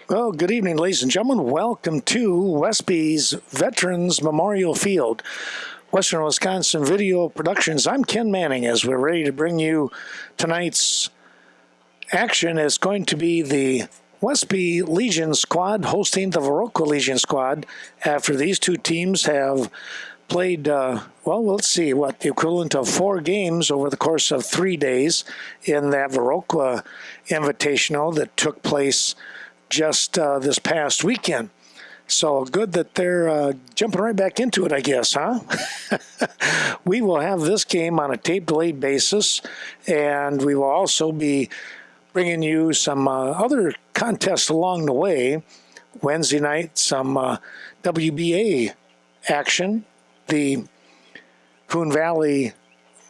Well, good evening, ladies and gentlemen. Welcome to Westby's Veterans Memorial Field, Western Wisconsin Video Productions. I'm Ken Manning as we're ready to bring you tonight's action. It's going to be the Westby Legion squad hosting the Viroqua Legion squad after these two teams have played, let's see, the equivalent of 4 games over the course of 3 days in that Viroqua Invitational that took place just this past weekend. So good that they're jumping right back into it, I guess, huh? We will have this game on a tape-delayed basis, and we will also be bringing you some other contests along the way. Wednesday night, some WBA action. The Coon Valley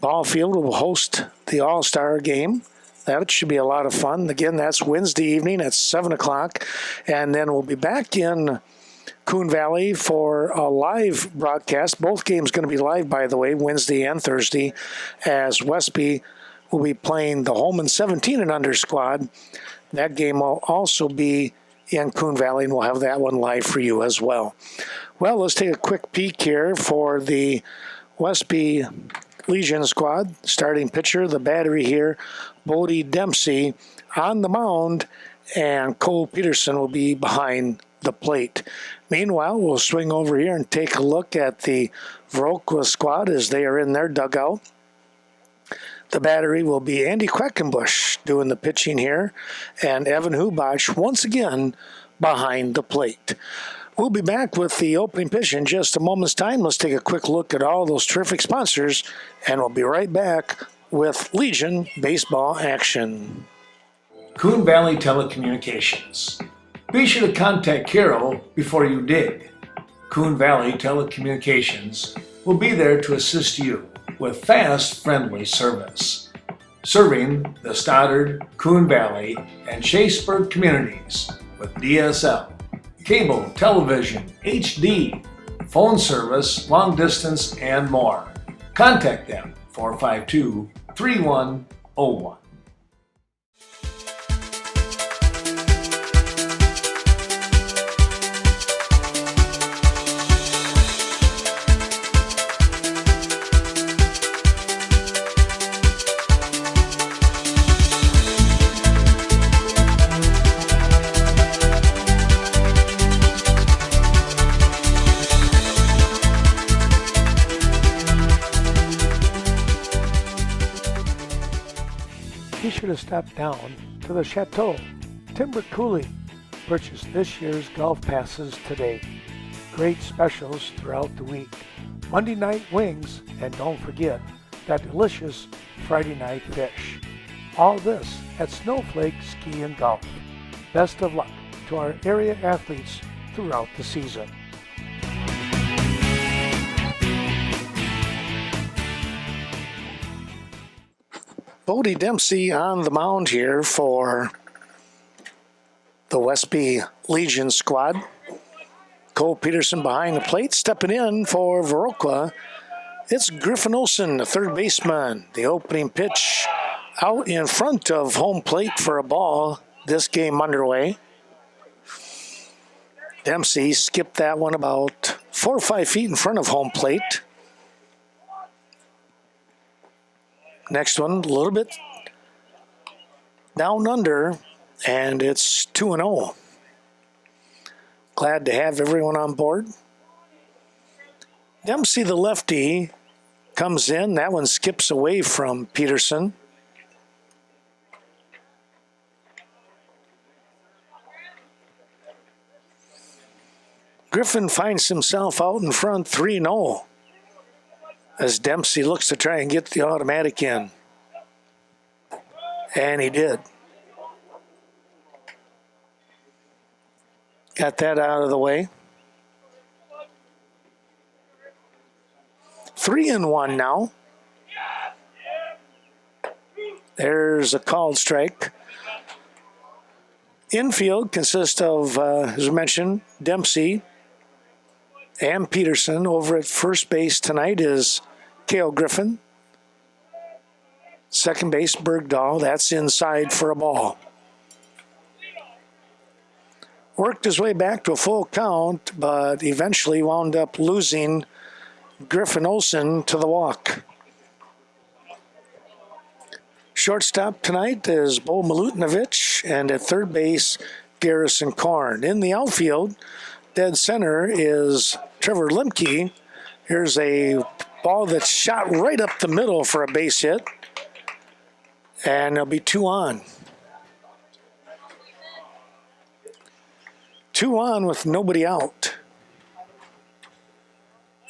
Ball Field will host the All-Star game. That should be a lot of fun. Again, that's Wednesday evening at 7 o'clock. And then we'll be back in Coon Valley for a live broadcast. Both games going to be live, by the way, Wednesday and Thursday, as Westby will be playing the Holman 17 and under squad. That game will also be in Coon Valley, and we'll have that one live for you as well. Well, let's take a quick peek here for the Westby Legion squad. Starting pitcher, the battery here, Bodie Dempsey on the mound, and Cole Peterson will be behind the plate. Meanwhile, we'll swing over here and take a look at the Viroqua squad as they are in their dugout. The battery will be Andy Quackenbush doing the pitching here, and Evan Hubach once again behind the plate. We'll be back with the opening pitch in just a moment's time. Let's take a quick look at all those terrific sponsors, and we'll be right back with Legion baseball action. Coon Valley Telecommunications. Be sure to contact Carol before you dig. Coon Valley Telecommunications will be there to assist you with fast, friendly service. Serving the Stoddard, Coon Valley, and Chaseburg communities with DSL, cable, television, HD, phone service, long distance, and more. Contact them 452-3101. Be sure to stop down to the Chateau Timber Cooling. Purchase this year's golf passes today. Great specials throughout the week. Monday night wings, and don't forget that delicious Friday night fish. All this at Snowflake Ski and Golf. Best of luck to our area athletes throughout the season. Bodie Dempsey on the mound here for the Westby Legion squad. Cole Peterson behind the plate. Stepping in for Viroqua, it's Griffin Olsen, the third baseman. The opening pitch out in front of home plate for a ball. This game underway. Dempsey skipped that one about 4 or 5 feet in front of home plate. Next one, a little bit down under, and it's 2-0. Glad to have everyone on board. Dempsey, the lefty, comes in. That one skips away from Peterson. Griffin finds himself out in front 3-0. As Dempsey looks to try and get the automatic in. And he did. Got that out of the way. 3-1 now. There's a called strike. Infield consists of, as I mentioned, Dempsey and Peterson. Over at first base tonight is Cale Griffin. Second base, Bergdahl. That's inside for a ball. worked his way back to a full count, but eventually wound up losing Griffin Olsen to the walk. Shortstop tonight is Bo Milutinovic, and at third base, Garrison Korn. In the outfield, dead center is Trevor Lemke. Here's a ball that's shot right up the middle for a base hit, and there'll be 2 on. 2 on with nobody out.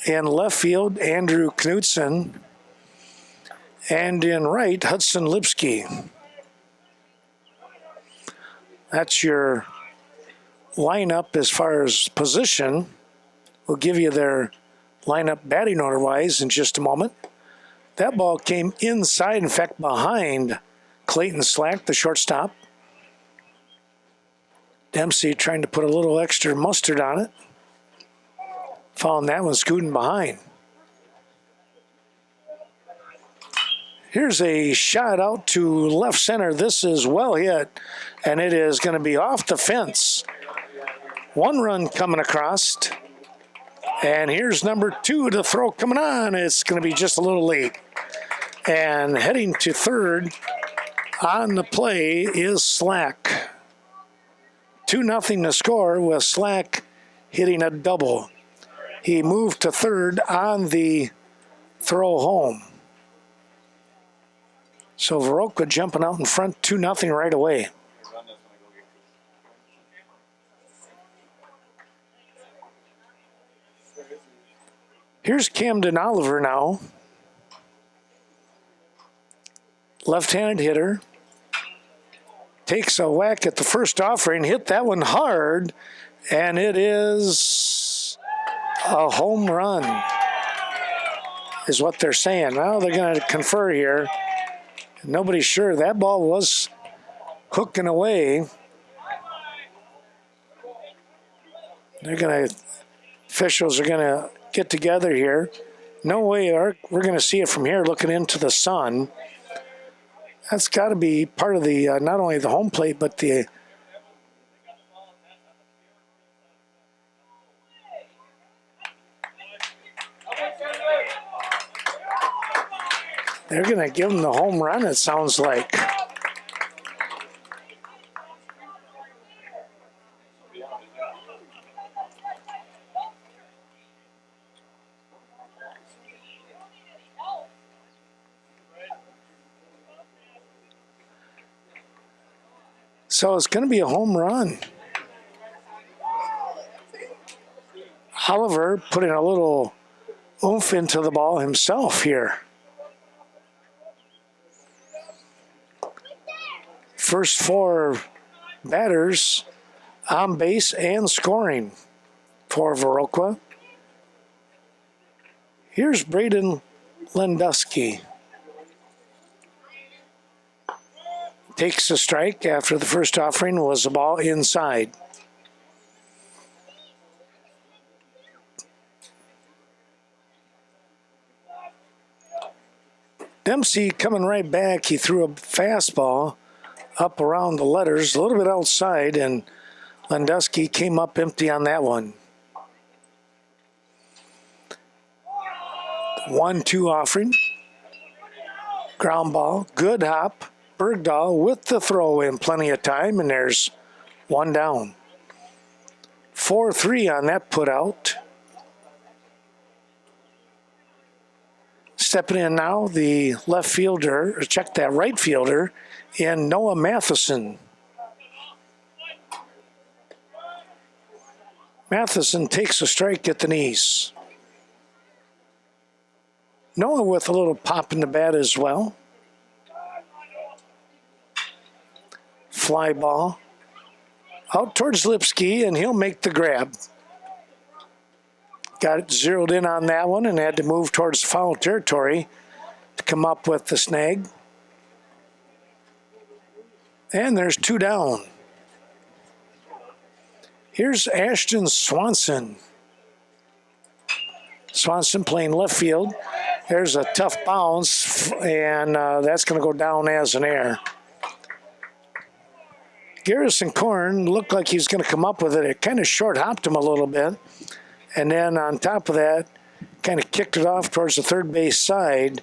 In left field, Andrew Knudsen. And in right, Hudson Lipsky. That's your lineup as far as position. We'll give you their lineup batting order-wise in just a moment. That ball came inside, in fact, behind Clayton Slack, the shortstop. Dempsey trying to put a little extra mustard on it. Found that one scooting behind. Here's a shot out to left center. This is well hit, and it is going to be off the fence. 1 run coming across. And here's number 2 to throw coming on. It's going to be just a little late. And heading to third on the play is Slack. 2-0 to score with Slack hitting a double. He moved to third on the throw home. So Viroqua jumping out in front 2-0 right away. Here's Camden Oliver now. Left-handed hitter. Takes a whack at the first offering, hit that one hard, and it is a home run, is what they're saying. Now they're going to confer here. Nobody's sure. That ball was hooking away. Officials are going to get together here. No way we're going to see it from here looking into the sun. That's got to be part of the, not only the home plate, but the they're going to give him the home run, it sounds like. So it's going to be a home run. Oliver putting a little oomph into the ball himself here. First 4 batters on base and scoring for Viroqua. Here's Braden Lendusky. Takes a strike after the first offering was a ball inside. Dempsey coming right back. He threw a fastball up around the letters, a little bit outside, and Lendusky came up empty on that one. 1-2 offering. Ground ball, good hop. Bergdahl with the throw in plenty of time, and there's 1 down. 4-3 on that put out. Stepping in now, the left fielder, or check that right fielder, in Noah Matheson. Matheson takes a strike at the knees. Noah with a little pop in the bat as well. Fly ball out towards Lipsky, and he'll make the grab. Got it zeroed in on that one and had to move towards foul territory to come up with the snag. And there's 2 down. Here's Ashton Swanson. Swanson playing left field. There's a tough bounce, and that's going to go down as an error. Garrison Korn looked like he was going to come up with it. It kind of short hopped him a little bit. And then on top of that, kind of kicked it off towards the third base side.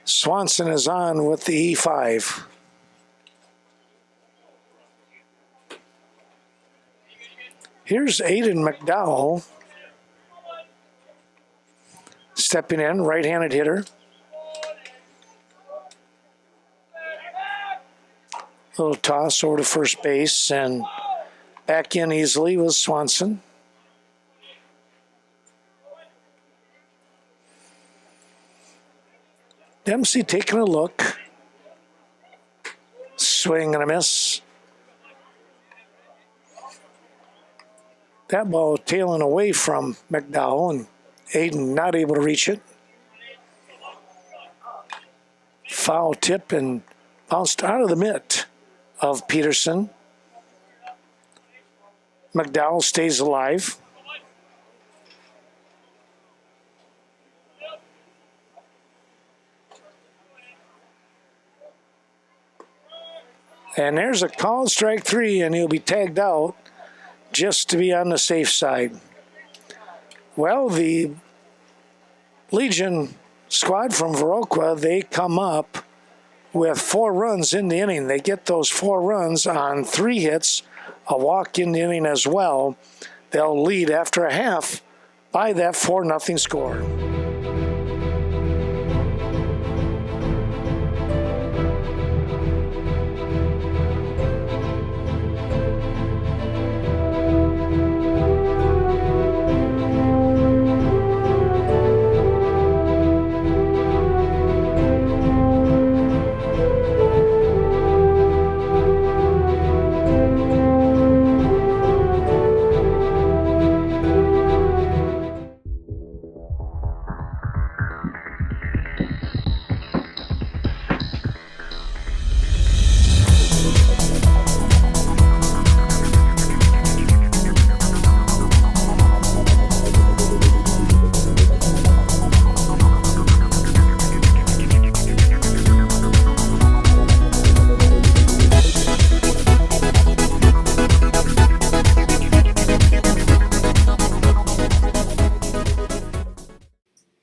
Swanson is on with the E5. Here's Aiden McDowell stepping in, right-handed hitter. Little toss over to first base and back in easily with Swanson. Dempsey taking a look. Swing and a miss. That ball tailing away from McDowell and Aiden not able to reach it. Foul tip and bounced out of the mitt of Peterson. McDowell stays alive. And there's a called strike 3, and he'll be tagged out just to be on the safe side. Well, the Legion squad from Viroqua, they come up with 4 runs in the inning. They get those 4 runs on 3 hits, a walk in the inning as well. They'll lead after a half by that 4-0 score.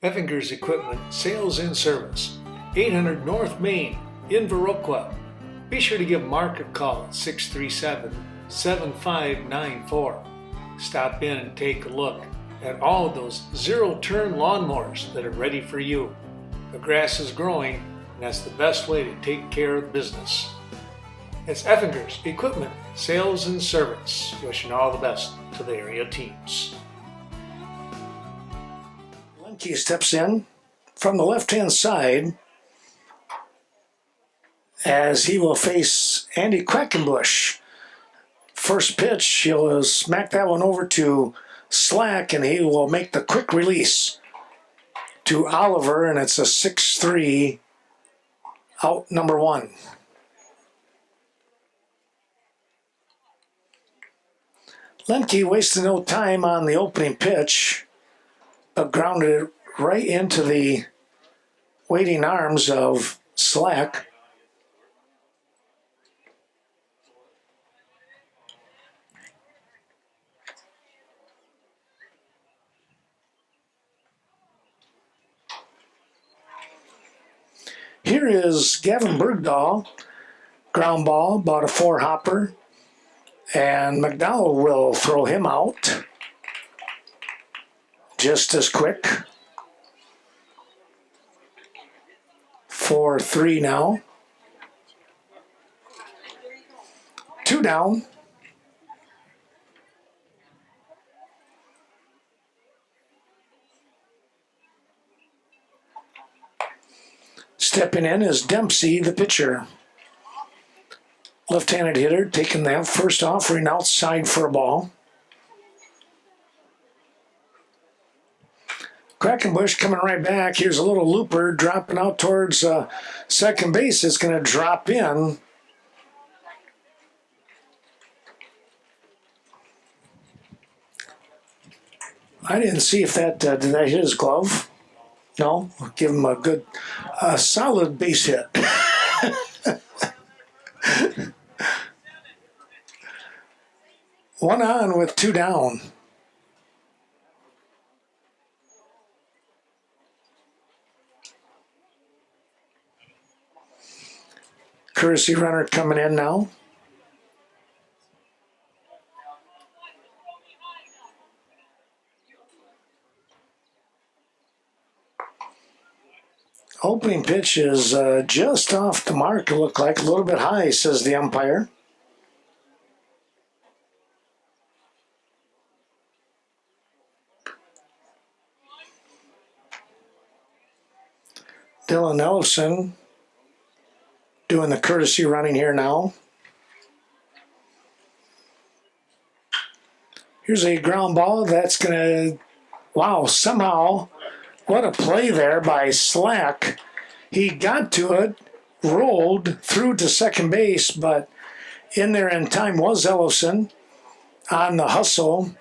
Effinger's Equipment Sales and Service, 800 North Main in Viroqua. Be sure to give Mark a call at 637-7594. Stop in and take a look at all those zero-turn lawnmowers that are ready for you. The grass is growing, and that's the best way to take care of business. It's Effinger's Equipment Sales and Service. Wishing all the best to the area teams. Lemke steps in from the left-hand side as he will face Andy Quackenbush. First pitch, he'll smack that one over to Slack, and he will make the quick release to Oliver, and it's a 6-3 out number 1. Lemke wasted no time on the opening pitch, but grounded it right into the waiting arms of Slack. Here is Gavin Bergdahl, ground ball, about a 4-hopper, and McDowell will throw him out. Just as quick. 4-3 now. 2 down. Stepping in is Dempsey, the pitcher. Left-handed hitter, taking that first offering outside for a ball. Quackenbush coming right back. Here's a little looper dropping out towards second base. It's going to drop in. I didn't see if that, did that hit his glove? No? I'll give him a good, solid base hit. One on with two down. Courtesy runner coming in now. Opening pitch is just off the mark. It looked like a little bit high, says the umpire. Dylan Ellison doing the courtesy running here now. Here's a ground ball that's going to, wow, somehow, what a play there by Slack. He got to it, rolled through to second base, but in there in time was Ellison on the hustle.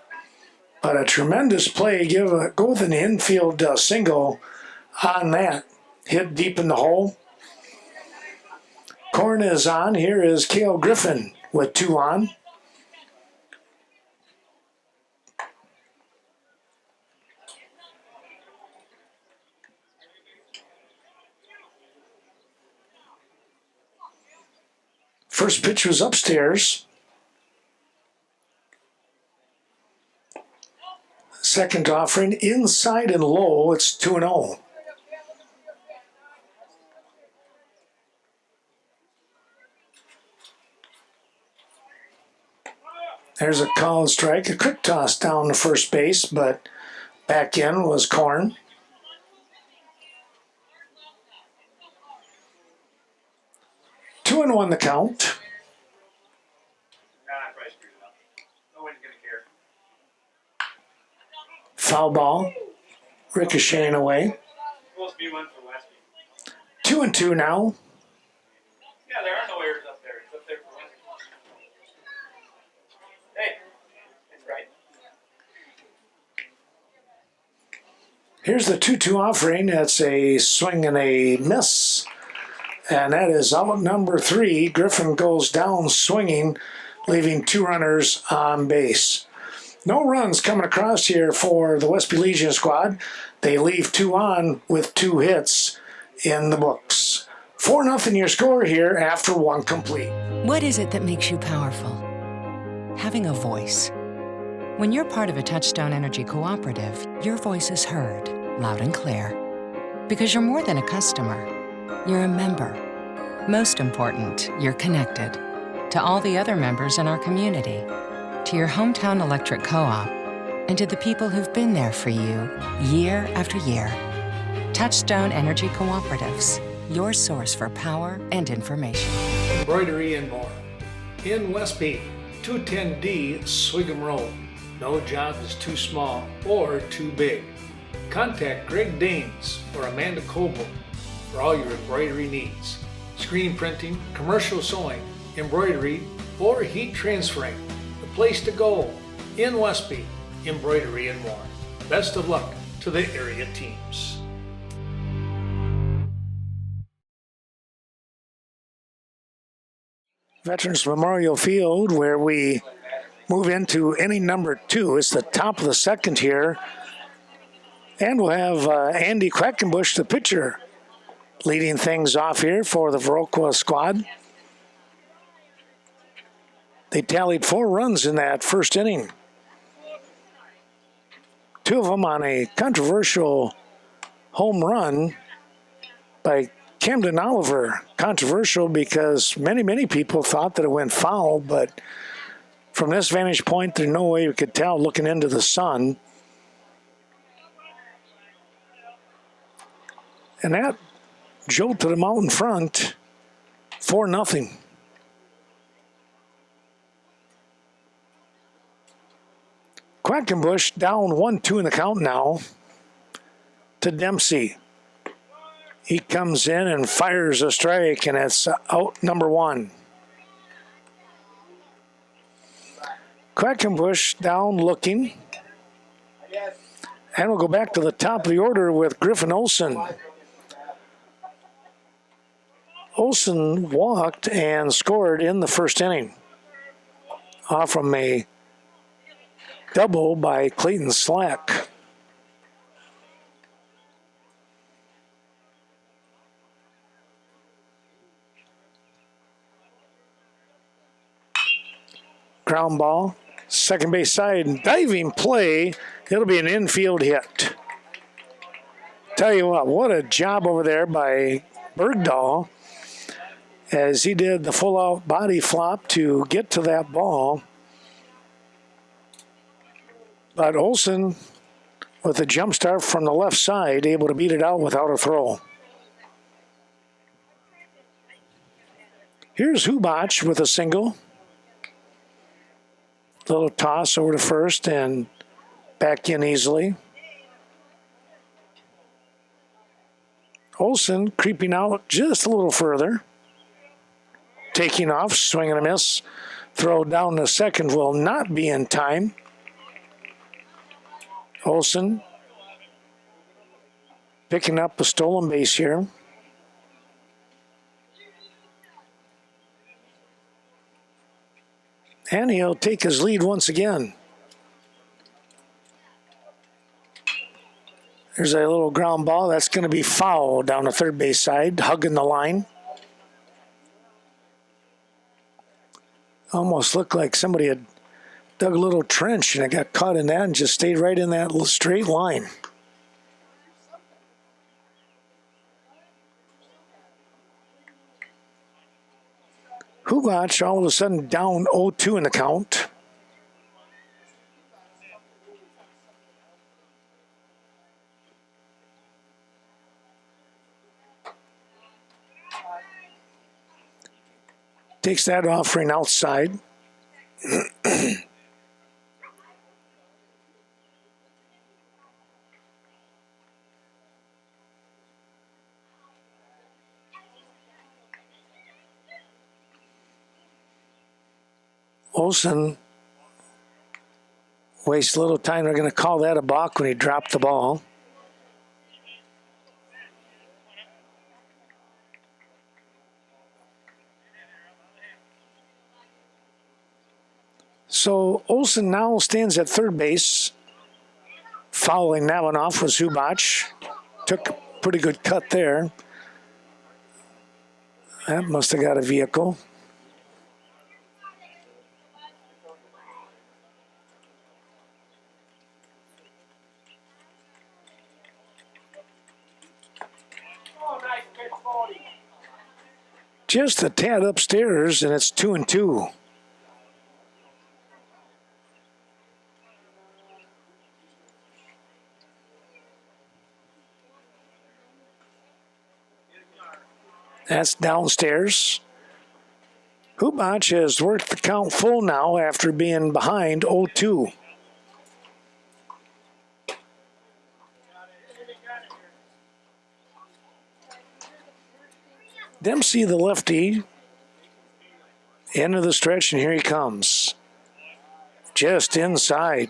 But a tremendous play. Go with an infield single on that. Hit deep in the hole. Corn is on. Here is Cale Griffin with two on. First pitch was upstairs. Second offering inside and low. It's 2-0. There's a called strike. A quick toss down to first base, but back in was Corn. Two and one the count. Foul ball, ricocheting away. 2-2 now. Yeah, there are no errors up there. It's up there for Westby. Hey, it's right. Here's the 2-2 offering. That's a swing and a miss. And that is out number 3. Griffin goes down swinging, leaving two runners on base. No runs coming across here for the Westby Legion squad. They leave two on with 2 hits in the books. 4-0 your score here after one complete. What is it that makes you powerful? Having a voice. When you're part of a Touchstone Energy cooperative, your voice is heard, loud and clear. Because you're more than a customer. You're a member. Most important, you're connected to all the other members in our community, to your hometown electric co-op, and to the people who've been there for you year after year. Touchstone Energy Cooperatives, your source for power and information. Embroidery and more. In Westby, 210D Swigum Road. No job is too small or too big. Contact Greg Danes or Amanda Coble for all your embroidery needs. Screen printing, commercial sewing, embroidery, or heat transferring. The place to go in Westby, embroidery and more. Best of luck to the area teams. Veterans Memorial Field, where we move into inning number 2. It's the top of the second here. And we'll have Andy Quackenbush, the pitcher, leading things off here for the Viroqua squad. They tallied 4 runs in that first inning. 2 of them on a controversial home run by Camden Oliver. Controversial because many people thought that it went foul, but from this vantage point, there's no way we could tell looking into the sun. And that jolted them out in front, 4-0. Quackenbush down 1-2 in the count now to Dempsey. He comes in and fires a strike, and it's out number 1. Quackenbush down looking. And we'll go back to the top of the order with Griffin Olson. Olson walked and scored in the first inning off from a double by Clayton Slack. Ground ball, second base side, diving play. It'll be an infield hit. Tell you what a job over there by Bergdahl as he did the full out body flop to get to that ball. But Olson, with a jump start from the left side, able to beat it out without a throw. Here's Hubach with a single. Little toss over to first and back in easily. Olson creeping out just a little further. Taking off, swing and a miss. Throw down the second will not be in time. Olson picking up a stolen base here. And he'll take his lead once again. There's a little ground ball. That's going to be foul down the third base side, hugging the line. Almost looked like somebody had dug a little trench and it got caught in that and just stayed right in that little straight line. Hubach all of a sudden down 0-2 in the count. Takes that offering outside. Olson wastes a little time. They're going to call that a balk when he dropped the ball. So Olson now stands at third base. Fouling that one off was Hubach. Took a pretty good cut there. That must have got a vehicle. Just a tad upstairs, and it's 2-2. That's downstairs. Hubach has worked the count full now after being behind 0-2. Dempsey, the lefty, end of the stretch, and here he comes. Just inside.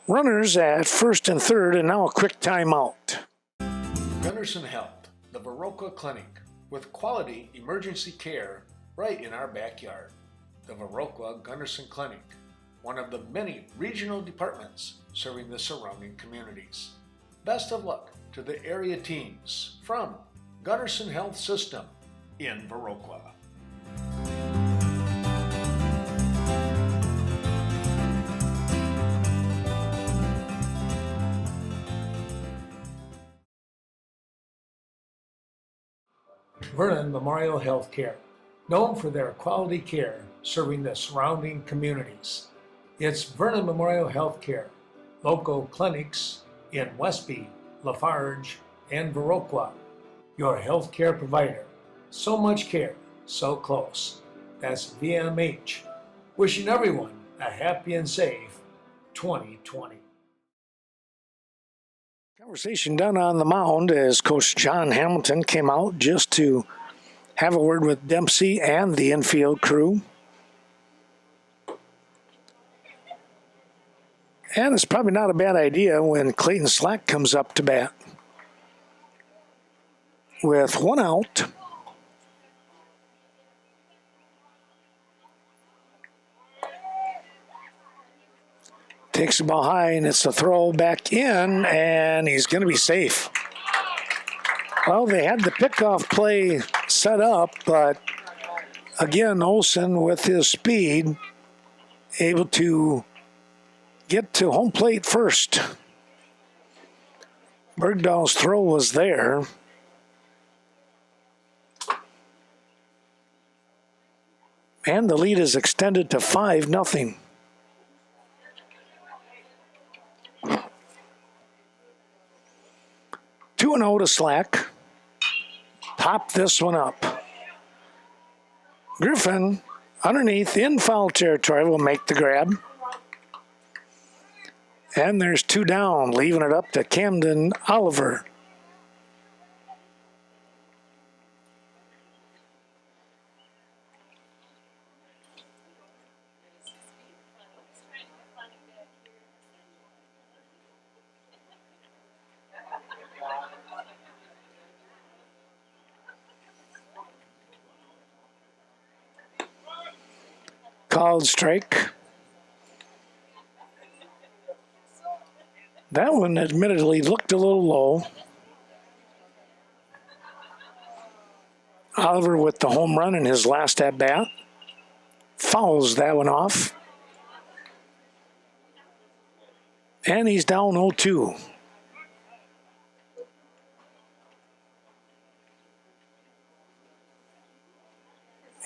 Runners at first and third, and now a quick timeout. Gunderson Health, the Viroqua Clinic, with quality emergency care right in our backyard. The Viroqua Gunderson Clinic, one of the many regional departments serving the surrounding communities. Best of luck to the area teams from Gunderson Health System in Viroqua. Vernon Memorial Healthcare, known for their quality care serving the surrounding communities. It's Vernon Memorial Healthcare, local clinics in Westby, Lafarge, and Viroqua. Your healthcare provider. So much care, so close. That's VMH. Wishing everyone a happy and safe 2020. Conversation done on the mound as Coach John Hamilton came out just to have a word with Dempsey and the infield crew. And it's probably not a bad idea when Clayton Slack comes up to bat. With one out, Takes the ball high, and it's a throw back in, and he's going to be safe. Well, they had the pickoff play set up, but again, Olsen with his speed, able to get to home plate first. Bergdahl's throw was there. And the lead is extended to 5-0. Two and 0 to Slack. Pop this one up. Griffin underneath in foul territory will make the grab. And there's 2 down, leaving it up to Camden Oliver. Called strike. That one admittedly looked a little low. Oliver with the home run in his last at bat. Fouls that one off. And he's down 0-2.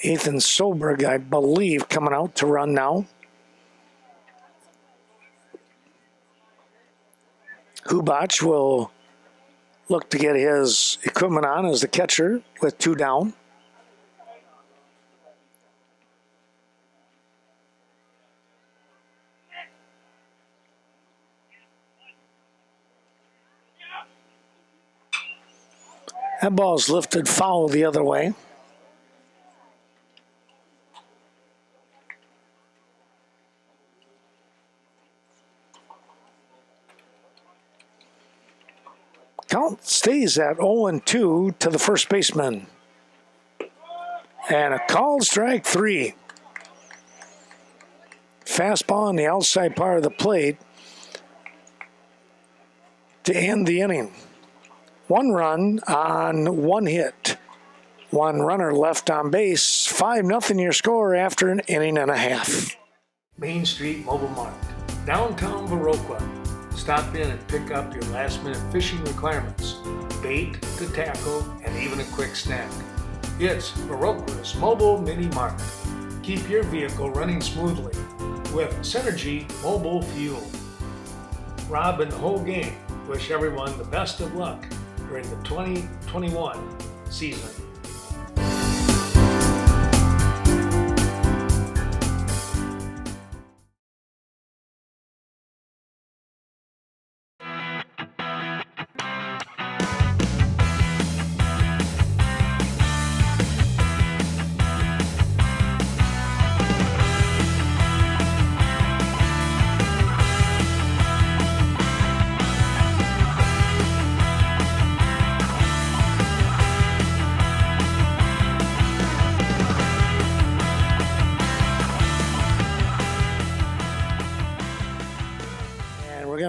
Ethan Solberg, I believe, coming out to run now. Hubach will look to get his equipment on as the catcher with 2 down. That ball's lifted foul the other way. Count stays at 0-2 to the first baseman. And a called strike 3. Fastball on the outside part of the plate to end the inning. 1 run on 1 hit. 1 runner left on base. 5-0 your score after an inning and a half. Main Street Mobile Mart, downtown Viroqua. Stop in and pick up your last-minute fishing requirements, bait to tackle, and even a quick snack. It's Viroqua's Mobile Mini Mart. Keep your vehicle running smoothly with Synergy Mobile Fuel. Rob and the whole gang wish everyone the best of luck during the 2021 season.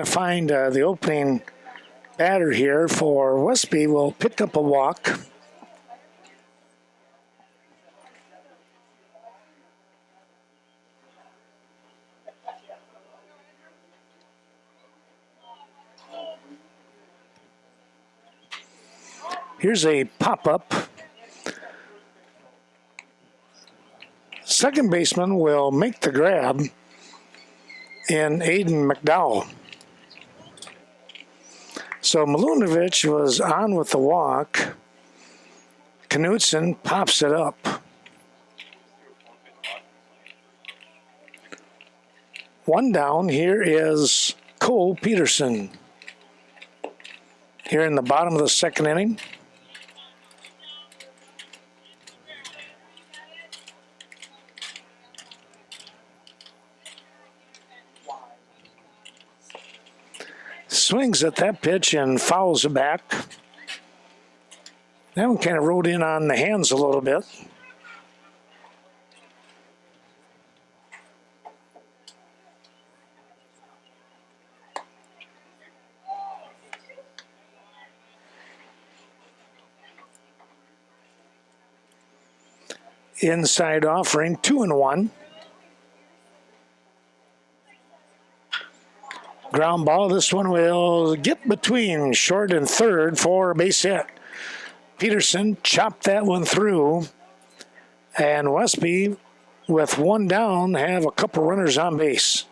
Find the opening batter here for Westby will pick up a walk. Here's a pop-up. Second baseman will make the grab in Aiden McDowell. So Milunovic was on with the walk. Knutson pops it up. 1 down. Here is Cole Peterson. Here in the bottom of the second inning. Swings at that pitch and fouls it back. That one kind of rode in on the hands a little bit. inside offering, 2-1. Ground ball. This one will get between short and third for a base hit. Peterson chopped that one through. And Westby, with one down, have a couple runners on base.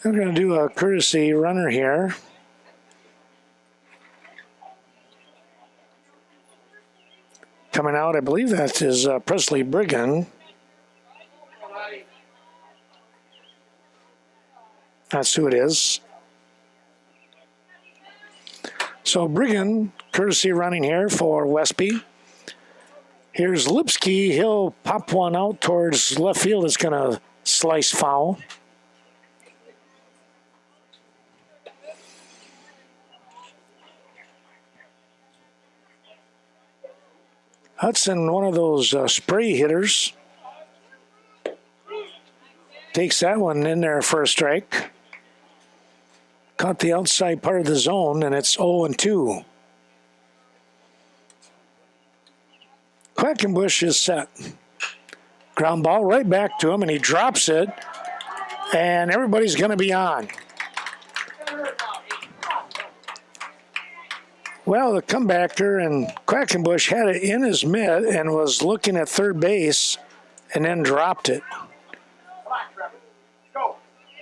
I'm going to do a courtesy runner here. Coming out, I believe that is Presley Brigham. That's who it is. So Brigham, courtesy running here for Westby. Here's Lipsky. He'll pop one out towards left field. It's going to slice foul. Hudson, one of those spray hitters, takes that one in there for a strike. Caught the outside part of the zone, and it's 0-2. Quackenbush is set. Ground ball right back to him, and he drops it, and everybody's going to be on. Well, the comebacker and Quackenbush had it in his mitt and was looking at third base and then dropped it.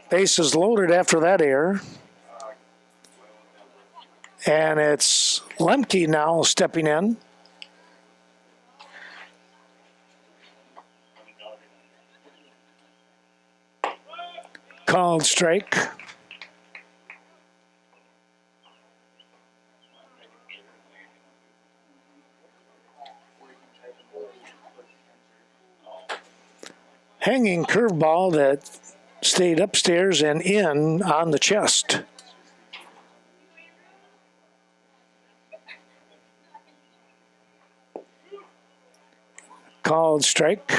Base is loaded after that error. And it's Lemke now stepping in. Called strike. Hanging curveball that stayed upstairs and in on the chest. Called strike.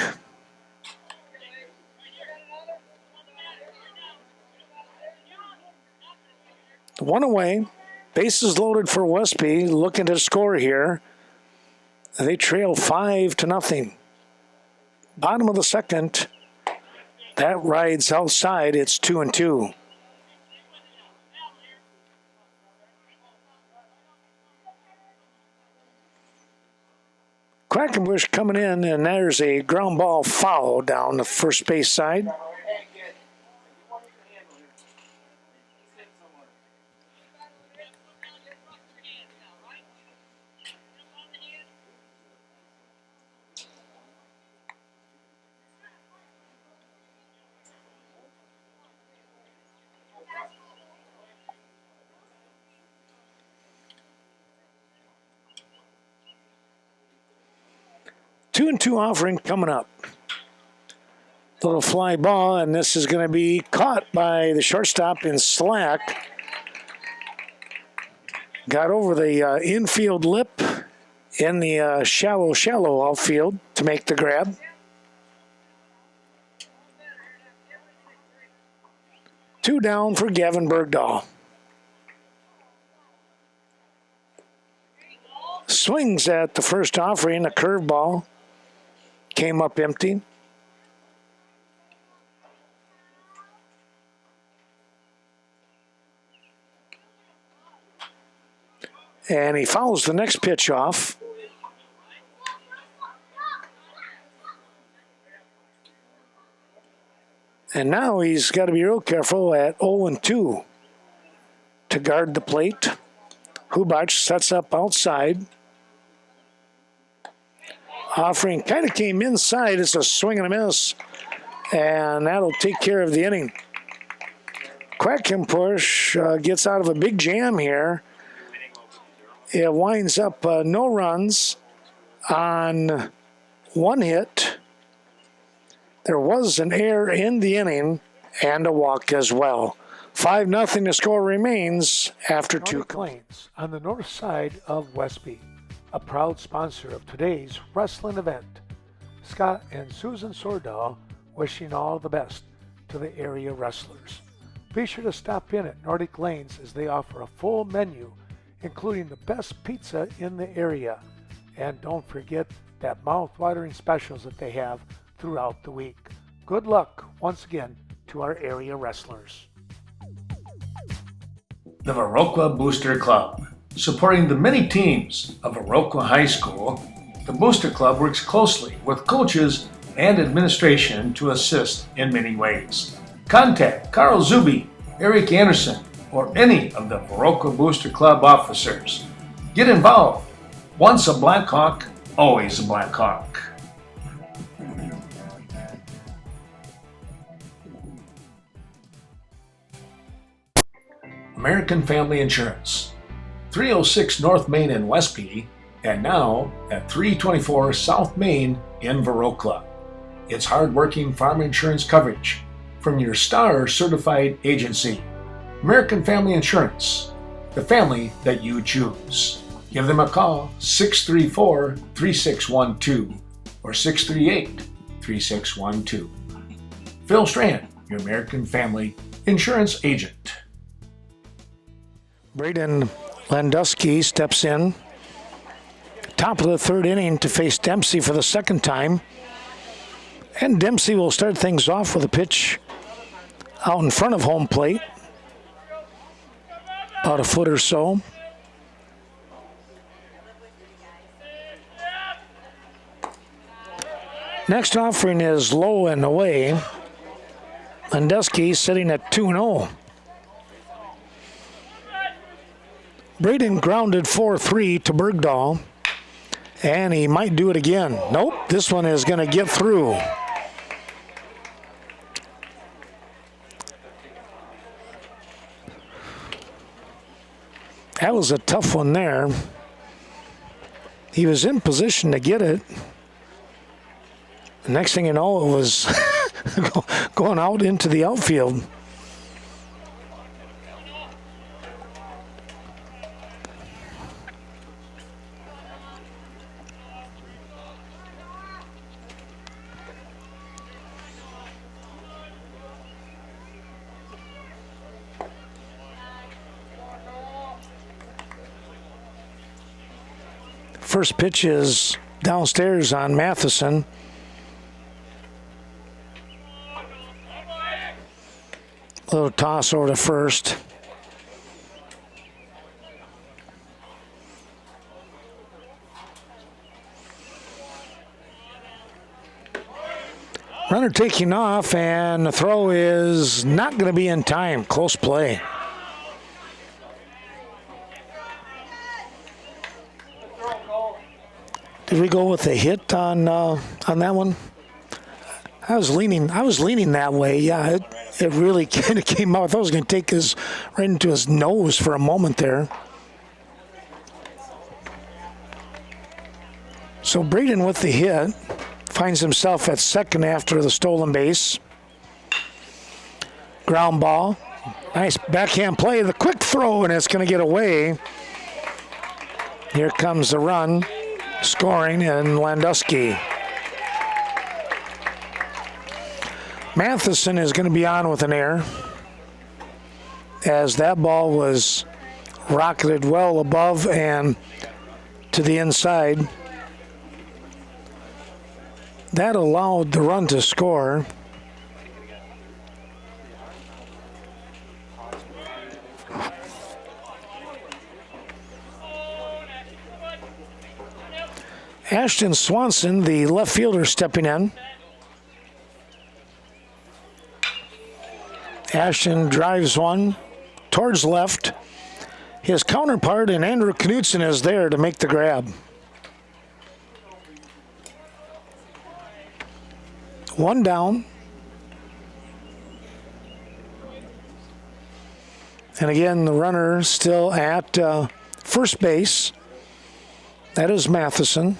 One away. Bases loaded for Westby. Looking to score here. They trail 5-0. Bottom of the second. That rides outside. It's 2-2. Quackenbush coming in, and there's a ground ball foul down the first base side. Two and two offering coming up. Little fly ball, and this is going to be caught by the shortstop in slack. Got over the infield lip in the shallow outfield to make the grab. Two down for Gavin Bergdahl. Swings at the first offering, a curveball. Came up empty. And he fouls the next pitch off. And now he's got to be real careful at 0-2 to guard the plate. Hubach sets up outside. Offering kind of came inside. It's a swing and a miss. And that'll take care of the inning. Quackenbush gets out of a big jam here. It winds up no runs on one hit. There was an error in the inning and a walk as well. 5-0 the score remains after two. Lanes on the north side of Westby, a proud sponsor of today's wrestling event. Scott and Susan Sordahl wishing all the best to the area wrestlers. Be sure to stop in at Nordic Lanes as they offer a full menu, including the best pizza in the area And don't forget that mouth-watering specials that they have throughout the week. Good luck once again to our area wrestlers. The Viroqua Booster Club. Supporting the many teams of Viroqua High School, the Booster Club works closely with coaches and administration to assist in many ways. Contact Carl Zuby, Eric Anderson, or any of the Viroqua Booster Club officers. Get involved. Once a Blackhawk, always a Blackhawk. American Family Insurance. 306 North Main in Westby, and now at 324 South Main in Viroqua. It's hard-working farm insurance coverage from your Star certified agency. American Family Insurance, the family that you choose. Give them a call, 634-3612 or 638-3612. Phil Strand, your American Family Insurance agent. Braden Landusky steps in. Top of the third inning to face Dempsey for the second time. And Dempsey will start things off with a pitch out in front of home plate. About a foot or so. Next offering is low and away. Landusky sitting at 2-0. Braden grounded 4-3 to Bergdahl. And he might do it again. Nope, this one is going to get through. That was a tough one there. He was in position to get it. The next thing you know, it was going out into the outfield. First pitch is downstairs on Matheson. Little toss over to first. Runner taking off, and the throw is not going to be in time. Close play. Did we go with a hit on that one? I was leaning that way. Yeah, it really kind of came out. I thought it was going to take his right into his nose for a moment there. So Braden with the hit finds himself at second after the stolen base. Ground ball. Nice backhand play. The quick throw, and it's going to get away. Here comes the run. Scoring in Landusky. Matheson is going to be on with an error, as that ball was rocketed well above and to the inside. That allowed the run to score. Ashton Swanson, the left fielder, stepping in. Ashton drives one towards left. His counterpart and Andrew Knudsen is there to make the grab. One down. And again, the runner still at first base. That is Matheson.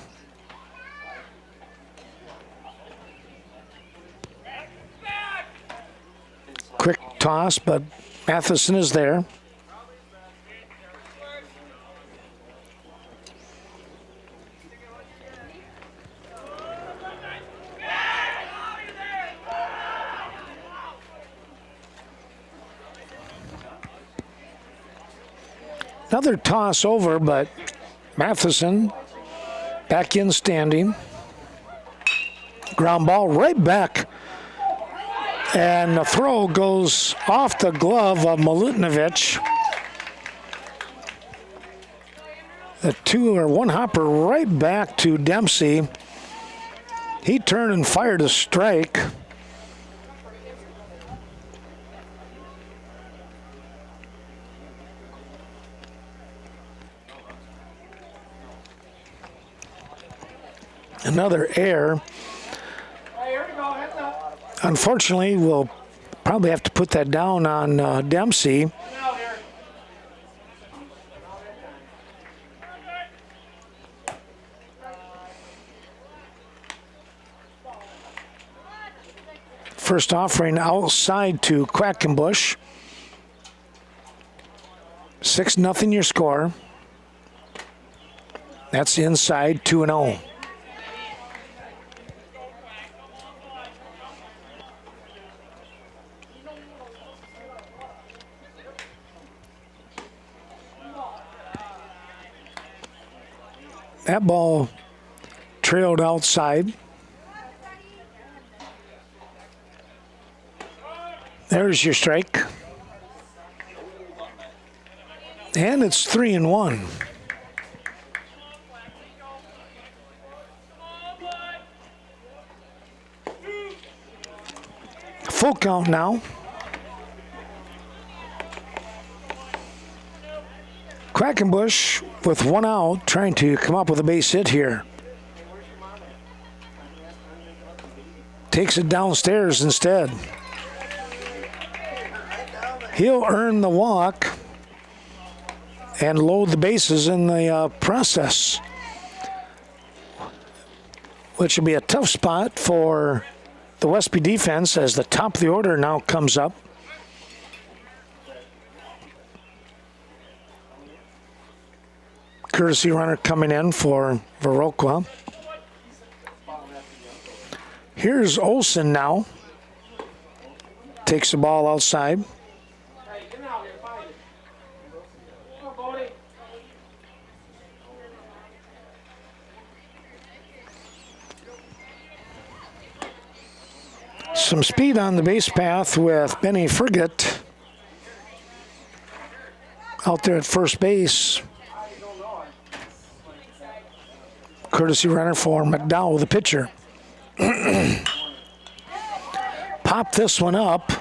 Quick toss, but Matheson is there. Another toss over, but Matheson Back in standing. Ground ball right back. And the throw goes off the glove of Milutinovic. A one hopper right back to Dempsey. He turned and fired a strike. Another error. Unfortunately, we'll probably have to put that down on Dempsey. First offering outside to Quackenbush. 6-0 your score. That's inside 2-0. That ball trailed outside. There's your strike. And it's 3-1. Full count now. Quackenbush with one out, trying to come up with a base hit here. Takes it downstairs instead. He'll earn the walk and load the bases in the process, which will be a tough spot for the Westby defense as the top of the order now comes up. Courtesy runner coming in for Viroqua. Here's Olsen now. Takes the ball outside. Some speed on the base path with Benny Frigate out there at first base. Courtesy runner for McDowell, the pitcher. Pop this one up.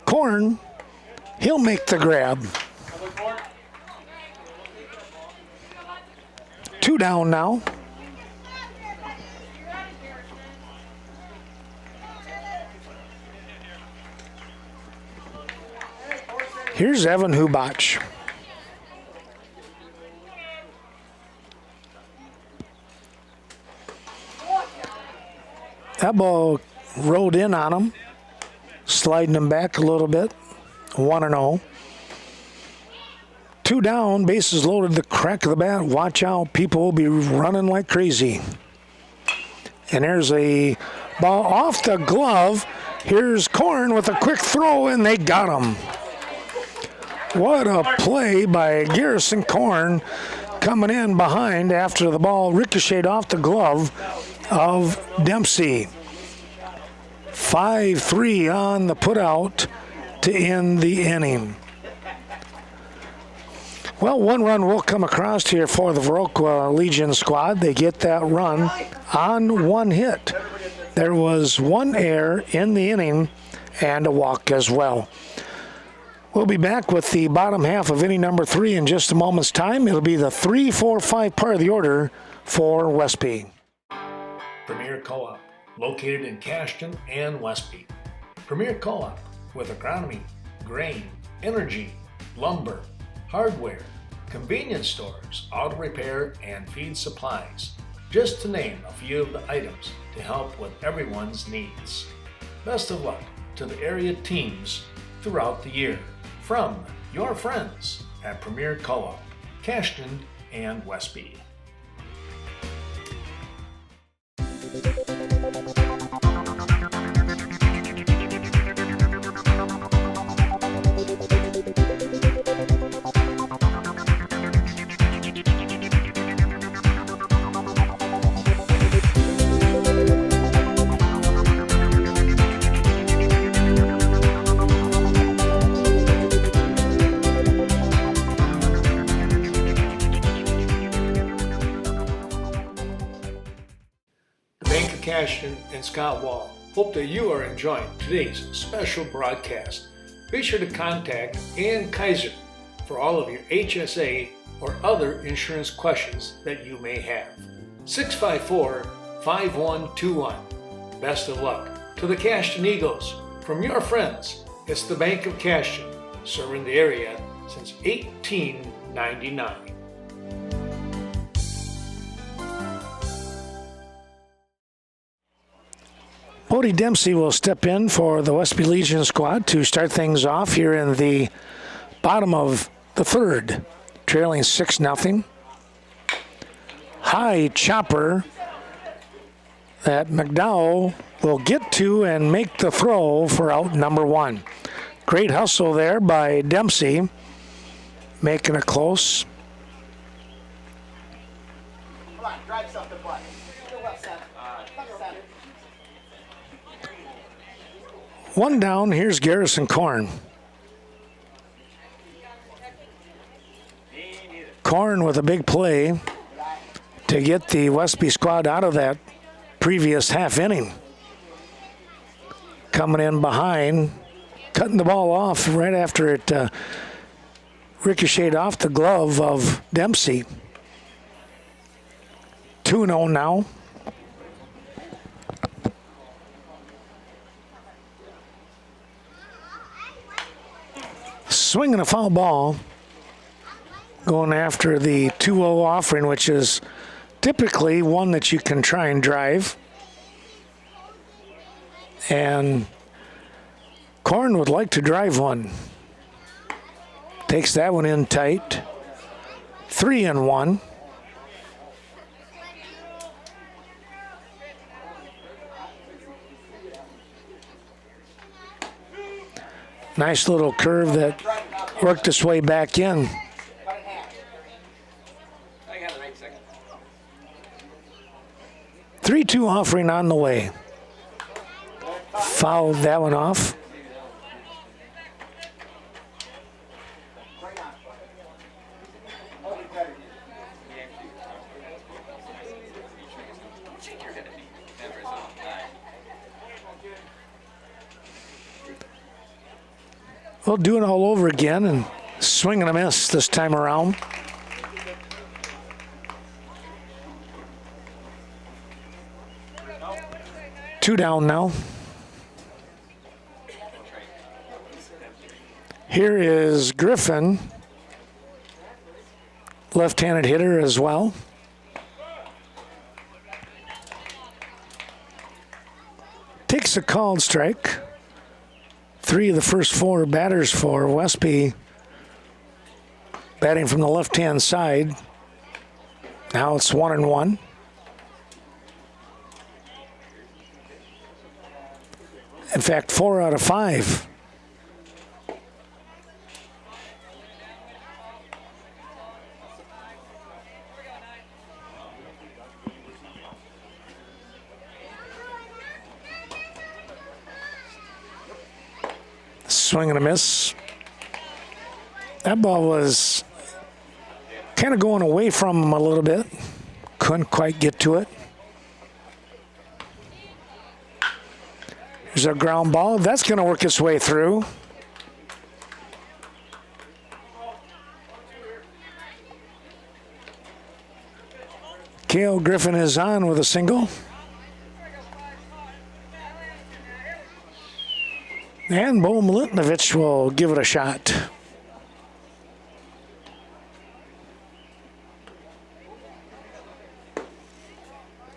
Korn, he'll make the grab. 2 down now. Here's Evan Hubach. That ball rode in on him, sliding him back a little bit. 1-0. 2 down, bases loaded, the crack of the bat. Watch out, people will be running like crazy. And there's a ball off the glove. Here's Korn with a quick throw, and they got him. What a play by Garrison Korn, coming in behind after the ball ricocheted off the glove of Dempsey. 5-3 on the putout to end the inning. Well, 1 run will come across here for the Viroqua Legion squad. They get that run on 1 hit. There was 1 error in the inning and a walk as well. We'll be back with the bottom half of inning number 3 in just a moment's time. It'll be the 3, 4, 5 part of the order for Westby. Premier Co-op, located in Cashton and Westby. Premier Co-op with agronomy, grain, energy, lumber, hardware, convenience stores, auto repair, and feed supplies, just to name a few of the items to help with everyone's needs. Best of luck to the area teams throughout the year. From your friends at Premier Co-op, Cashton and Westby. Cashton and Scott Wall hope that you are enjoying today's special broadcast. Be sure to contact Ann Kaiser for all of your HSA or other insurance questions that you may have. 654-5121. Best of luck to the Cashton Eagles. From your friends, it's the Bank of Cashton, serving the area since 1899. Bodie Dempsey will step in for the Westby Legion squad to start things off here in the bottom of the third, trailing 6-0. High chopper that McDowell will get to and make the throw for out number one. Great hustle there by Dempsey, making it close. Come on, drive something, bud. One down, here's Garrison Korn. Korn with a big play to get the Westby squad out of that previous half inning. Coming in behind, cutting the ball off right after it ricocheted off the glove of Dempsey. 2-0 now. Swinging a foul ball, going after the 2-0 offering, which is typically one that you can try and drive. And Korn would like to drive one. Takes that one in tight. 3-1. Nice little curve that worked its way back in. 3-2 offering on the way. Fouled that one off. We'll do it all over again and swing and a miss this time around. Two down now. Here is Griffin, left-handed hitter as well. Takes a called strike. 3 of the first 4 batters for Westby batting from the left-hand side. Now it's 1-1. In fact, 4 out of 5. Swing and a miss. That ball was kind of going away from him a little bit. Couldn't quite get to it. There's a ground ball. That's going to work its way through. Cale Griffin is on with a single. And Bo Milutinovic will give it a shot.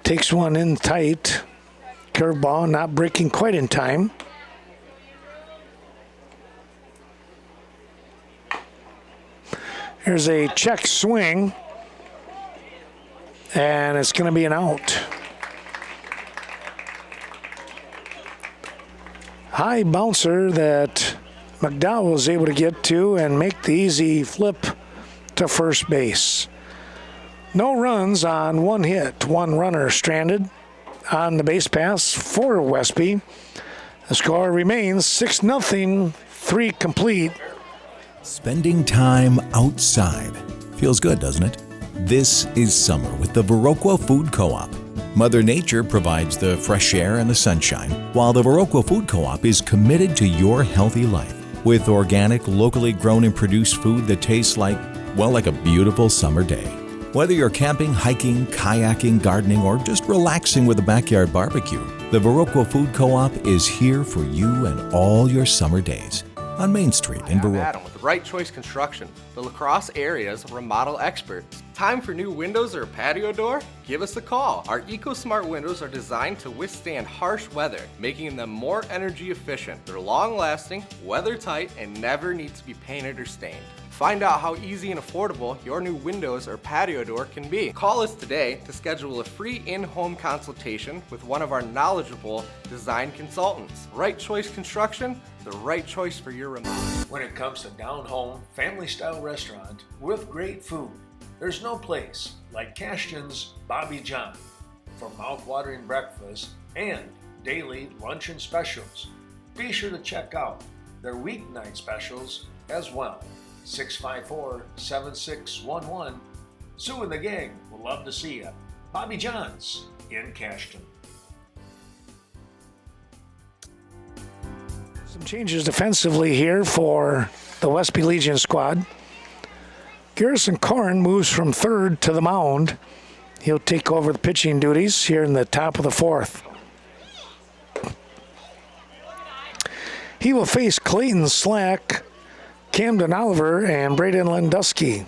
Takes one in tight. Curveball not breaking quite in time. Here's a check swing. And it's going to be an out. High bouncer that McDowell was able to get to and make the easy flip to first base. No runs on one hit, one runner stranded on the base pass for Westby. The score remains 6-0, 3 complete. Spending time outside feels good, doesn't it? This is summer with the Viroqua Food Co-op. Mother Nature provides the fresh air and the sunshine, while the Viroqua Food Co-op is committed to your healthy life with organic, locally grown and produced food that tastes like a beautiful summer day. Whether you're camping, hiking, kayaking, gardening, or just relaxing with a backyard barbecue, the Viroqua Food Co-op is here for you and all your summer days. On Main Street in I'm Viroqua. Adam with Right Choice Construction, the La Crosse area's remodel expert. Time for new windows or a patio door? Give us a call. Our EcoSmart windows are designed to withstand harsh weather, making them more energy efficient. They're long-lasting, weather-tight, and never need to be painted or stained. Find out how easy and affordable your new windows or patio door can be. Call us today to schedule a free in-home consultation with one of our knowledgeable design consultants. Right Choice Construction, the right choice for your remodel. When it comes to down-home, family-style restaurant with great food, there's no place like Cashton's Bobby John for mouth-watering breakfast and daily luncheon specials. Be sure to check out their weeknight specials as well. 654-7611. Sue and the gang will love to see you. Bobby John's in Cashton. Some changes defensively here for the Westby Legion squad. Garrison Corn moves from third to the mound. He'll take over the pitching duties here in the top of the fourth. He will face Clayton Slack, Camden Oliver, and Braden Landusky.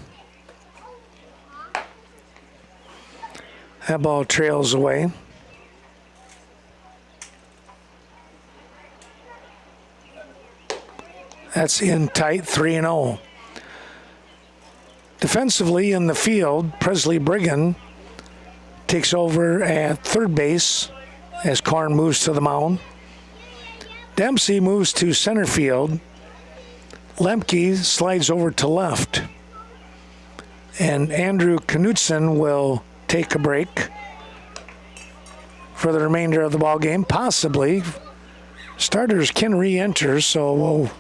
That ball trails away. That's in tight, 3-0. Defensively in the field, Presley Brigham takes over at third base as Korn moves to the mound. Dempsey moves to center field. Lemke slides over to left. And Andrew Knutson will take a break for the remainder of the ball game. Possibly. Starters can re-enter, so we'll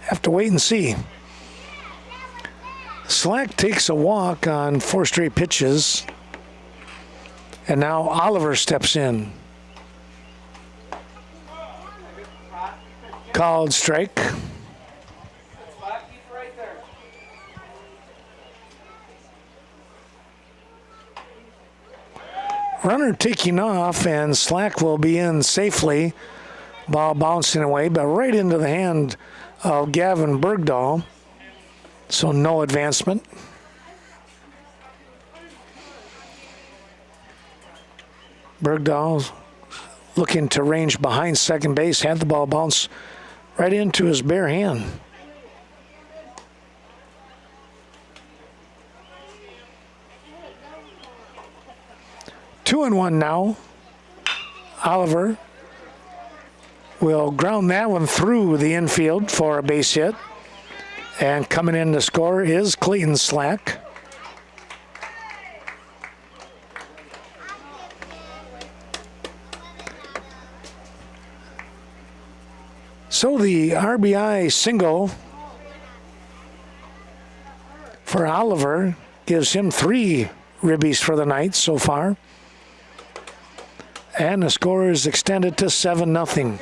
have to wait and see. Slack takes a walk on 4 straight pitches. And now Oliver steps in. Called strike. Runner taking off, and Slack will be in safely. Ball bouncing away, but right into the hand of Gavin Bergdahl. So no advancement. Bergdahl looking to range behind second base, had the ball bounce right into his bare hand. Two and one now. Oliver will ground that one through the infield for a base hit. And coming in to score is Clayton Slack. So the RBI single for Oliver gives him 3 ribbies for the night so far. And the score is extended to 7-0.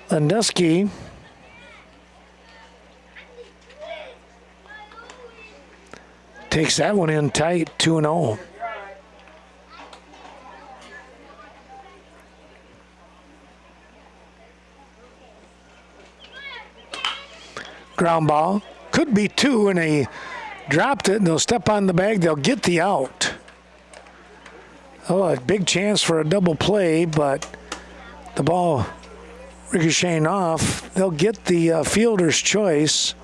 Landusky takes that one in tight, 2-0. Ground ball. Could be 2, and he dropped it, and they'll step on the bag. They'll get the out. Oh, a big chance for a double play, but the ball ricocheting off. They'll get the fielder's choice.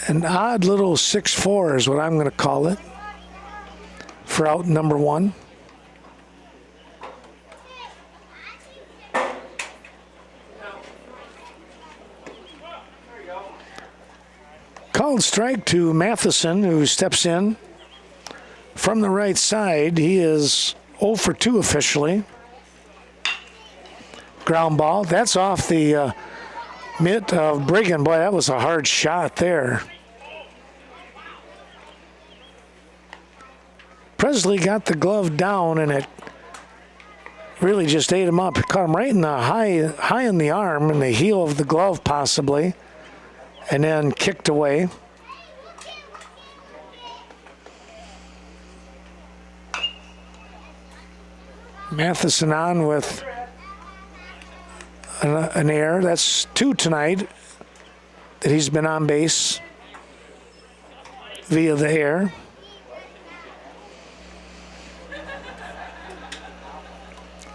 An odd little 6-4 is what I'm going to call it for out number 1. Called strike to Matheson, who steps in from the right side. He is 0 for 2 officially. Ground ball. That's off the mitt of Brigham. Boy, that was a hard shot there. Presley got the glove down, and it really just ate him up. It caught him right in the high in the arm, in the heel of the glove possibly, and then kicked away. Matheson on with an error. That's 2 tonight that he's been on base via the air.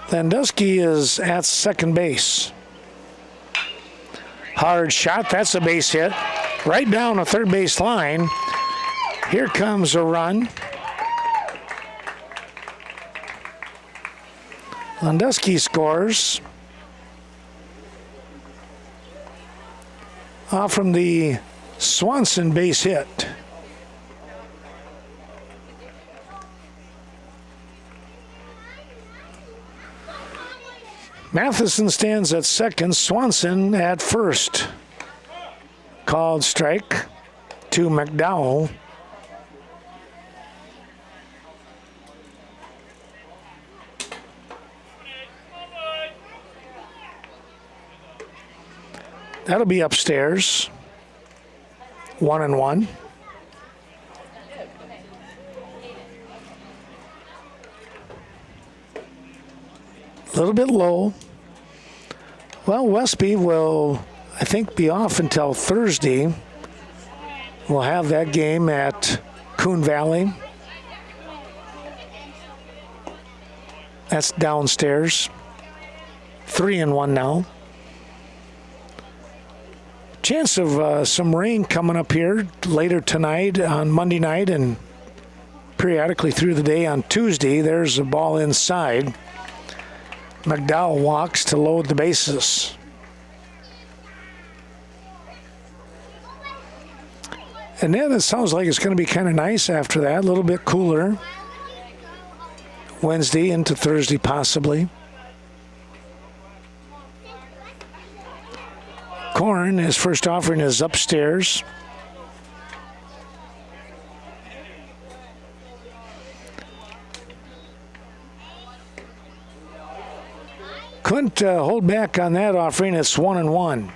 Landusky is at second base. Hard shot. That's a base hit. Right down the third base line. Here comes a run. Landusky scores off from the Swanson base hit. Matheson stands at second, Swanson at first. Called strike to McDowell. That'll be upstairs. 1-1. A little bit low. Well, Westby will, I think, be off until Thursday. We'll have that game at Coon Valley. That's downstairs. 3-1 now. Chance of some rain coming up here later tonight on Monday night and periodically through the day on Tuesday. There's a ball inside. McDowell walks to load the bases. And then it sounds like it's going to be kind of nice after that, a little bit cooler. Wednesday into Thursday possibly. Corn, his first offering is upstairs. Couldn't hold back on that offering. It's 1-1.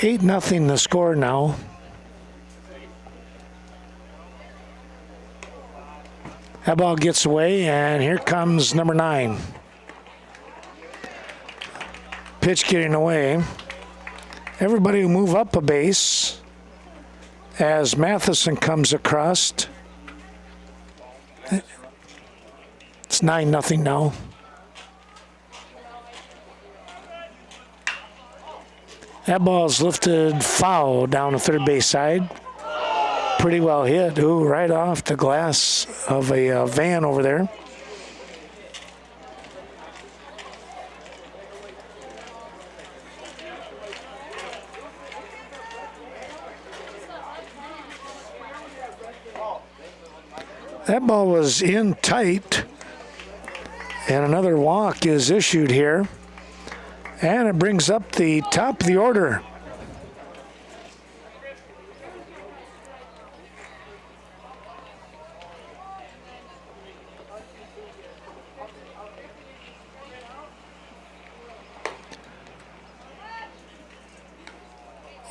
Eight nothing the score now. That ball gets away, and here comes number 9. Pitch getting away. Everybody will move up a base as Matheson comes across. It's 9-0 now. That ball's lifted foul down the third base side. Pretty well hit. Ooh, right off the glass of a van over there. That ball was in tight, and another walk is issued here. And it brings up the top of the order.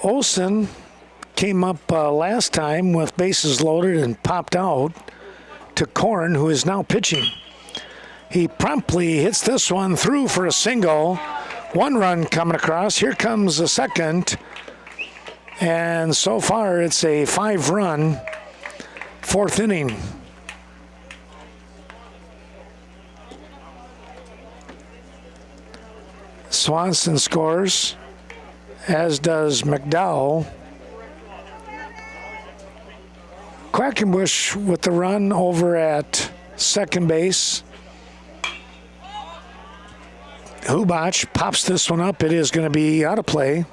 Olson came up last time with bases loaded and popped out to Korn, who is now pitching. He promptly hits this one through for a single. 1 run coming across. Here comes the second. And so far it's a 5-run 4th inning. Swanson scores, as does McDowell. Quackenbush with the run over at second base. Hubach pops this one up. It is going to be out of play.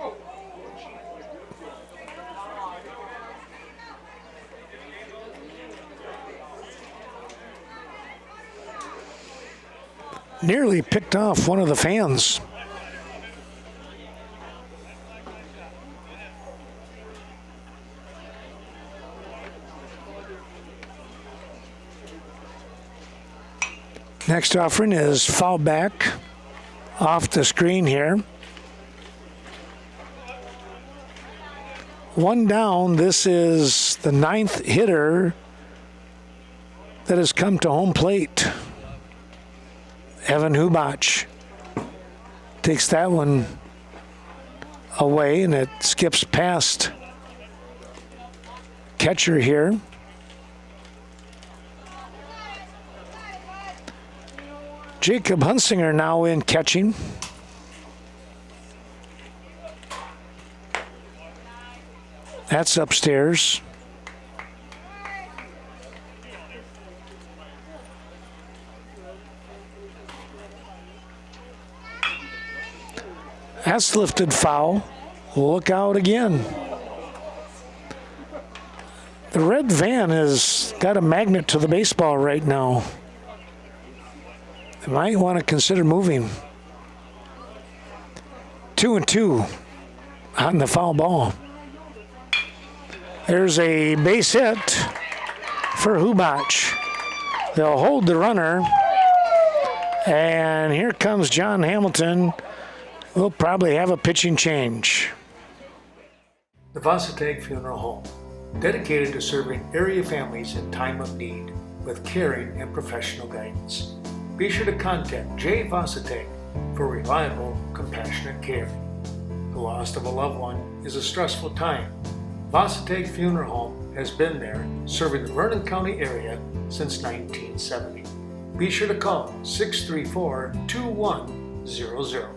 Nearly picked off one of the fans. Next offering is foul back off the screen here. One down. This is the 9th hitter that has come to home plate. Evan Hubach takes that one away, and it skips past catcher here. Jacob Hunsinger now in catching. That's upstairs. That's lifted foul. Look out again. The red van has got a magnet to the baseball right now. They might want to consider moving. 2-2 on the foul ball. There's a base hit for Hubach. They'll hold the runner. And here comes John Hamilton. We'll probably have a pitching change. The Vasatag Funeral Home, dedicated to serving area families in time of need with caring and professional guidance. Be sure to contact Jay Vasatag for reliable, compassionate care. The loss of a loved one is a stressful time. Vasatag Funeral Home has been there serving the Vernon County area since 1970. Be sure to call 634-2100.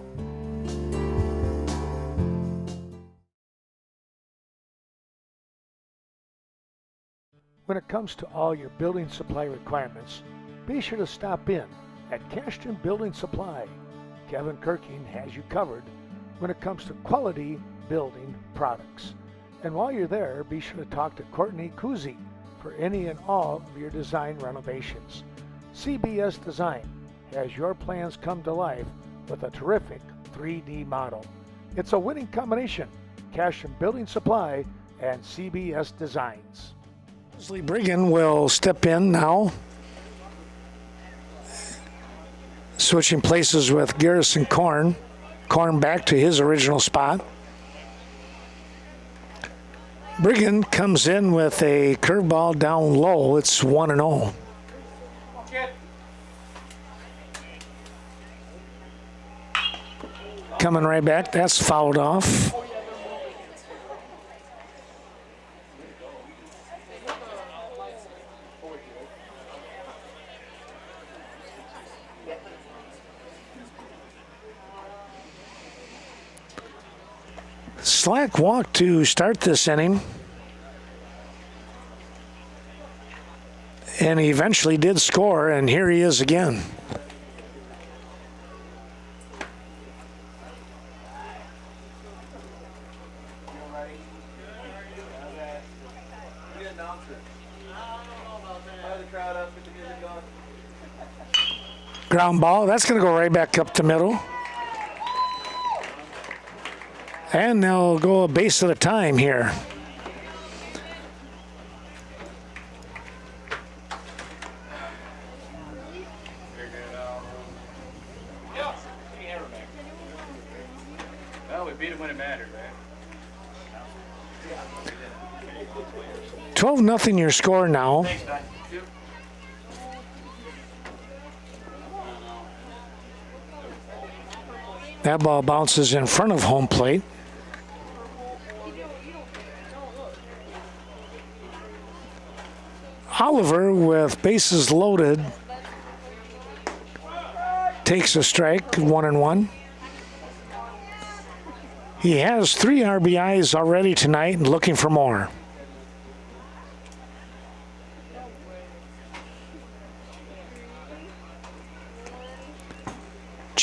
When it comes to all your building supply requirements, be sure to stop in at Cashton Building Supply. Kevin Kirking has you covered when it comes to quality building products. And while you're there, be sure to talk to Courtney Kuzi for any and all of your design renovations. CBS Design has your plans come to life with a terrific 3D model. It's a winning combination, Cashton Building Supply and CBS Designs. Leslie Brigham will step in now, switching places with Garrison Korn. Korn back to his original spot. Brigham comes in with a curveball down low. It's 1-0. Coming right back. That's fouled off. Slack walk to start this inning. And he eventually did score, and here he is again. Ground ball. That's going to go right back up the middle. And they'll go a base at a time here. Well, we beat him when it mattered, right? 12-0 your score now. Thanks, Doc. That ball bounces in front of home plate. Oliver, with bases loaded, takes a strike, 1-1. He has 3 RBIs already tonight and looking for more.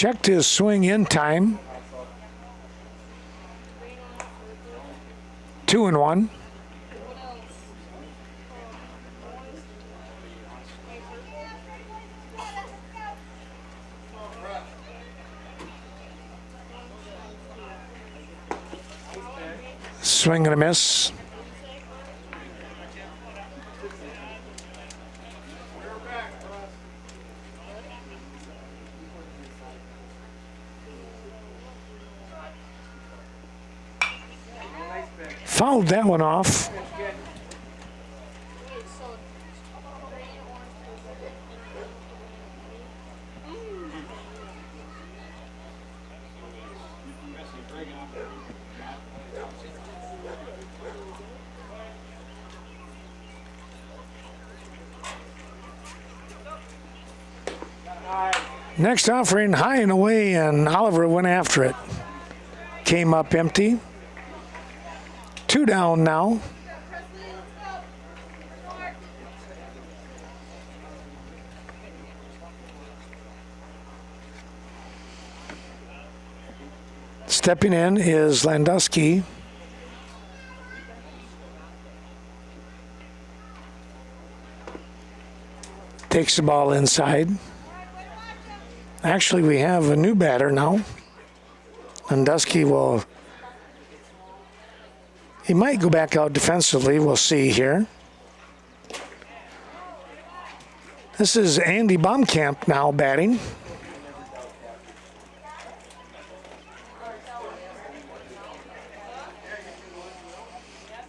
checked his swing in time. 2-1. Swing and a miss. Fouled that one off. Next offering, high and away, and Oliver went after it. Came up empty. 2 down now. Stepping in is Landusky. Takes the ball inside. Actually, we have a new batter now. Landusky will... He might go back out defensively. We'll see here. This is Andy Baumkamp now batting.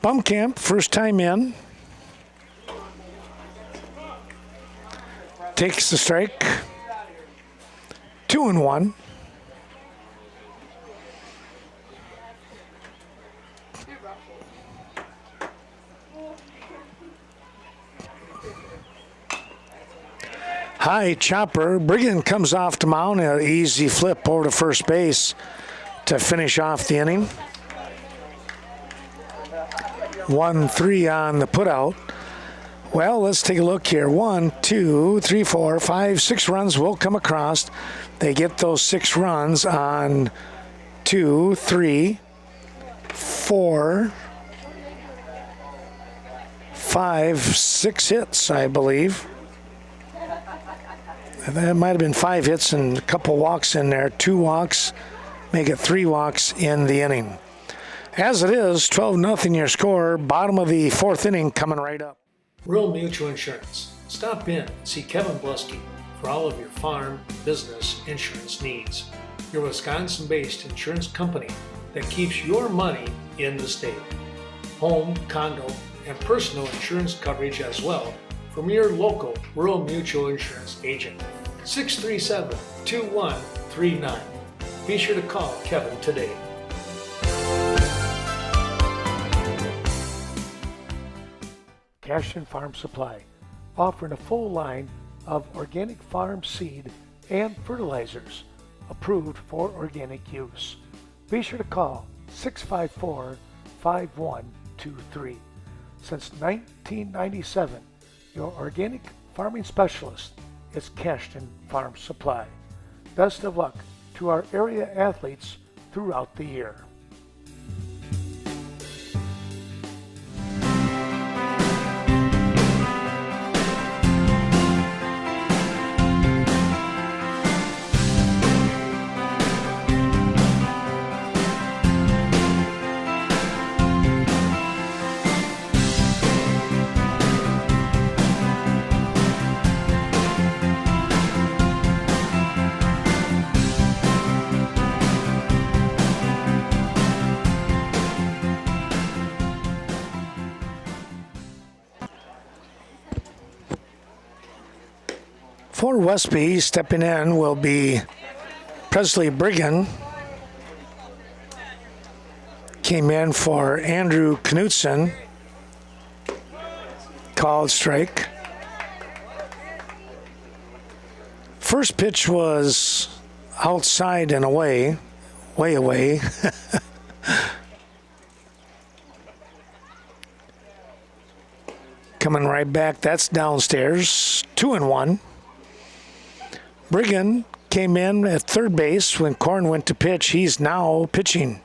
Baumkamp, first time in. Takes the strike. 2-1. High chopper. Brigham comes off the mound. An easy flip over to first base to finish off the inning. 1-3 on the putout. Well, let's take a look here. 1, 2, 3, 4, 5, 6 runs will come across. They get those 6 runs on 2, 3, 4, 5, 6 hits, I believe. That might have been 5 hits and a couple walks in there. 2 walks, make it 3 walks in the inning. As it is, 12-0 your score. Bottom of the 4th inning coming right up. Rural Mutual Insurance. Stop in and see Kevin Blusky for all of your farm, business, insurance needs. Your Wisconsin-based insurance company that keeps your money in the state. Home, condo, and personal insurance coverage as well from your local Rural Mutual Insurance agent. 637-2139. Be sure to call Kevin today. Cashton Farm Supply, offering a full line of organic farm seed and fertilizers approved for organic use. Be sure to call 654-5123. Since 1997, your organic farming specialist is Cashton Farm Supply. Best of luck to our area athletes throughout the year. For Westby, stepping in will be Presley Brigham. Came in for Andrew Knutson. Called strike. First pitch was outside and away, way away. Coming right back, that's downstairs. 2-1. Brigham came in at third base when Korn went to pitch. He's now pitching.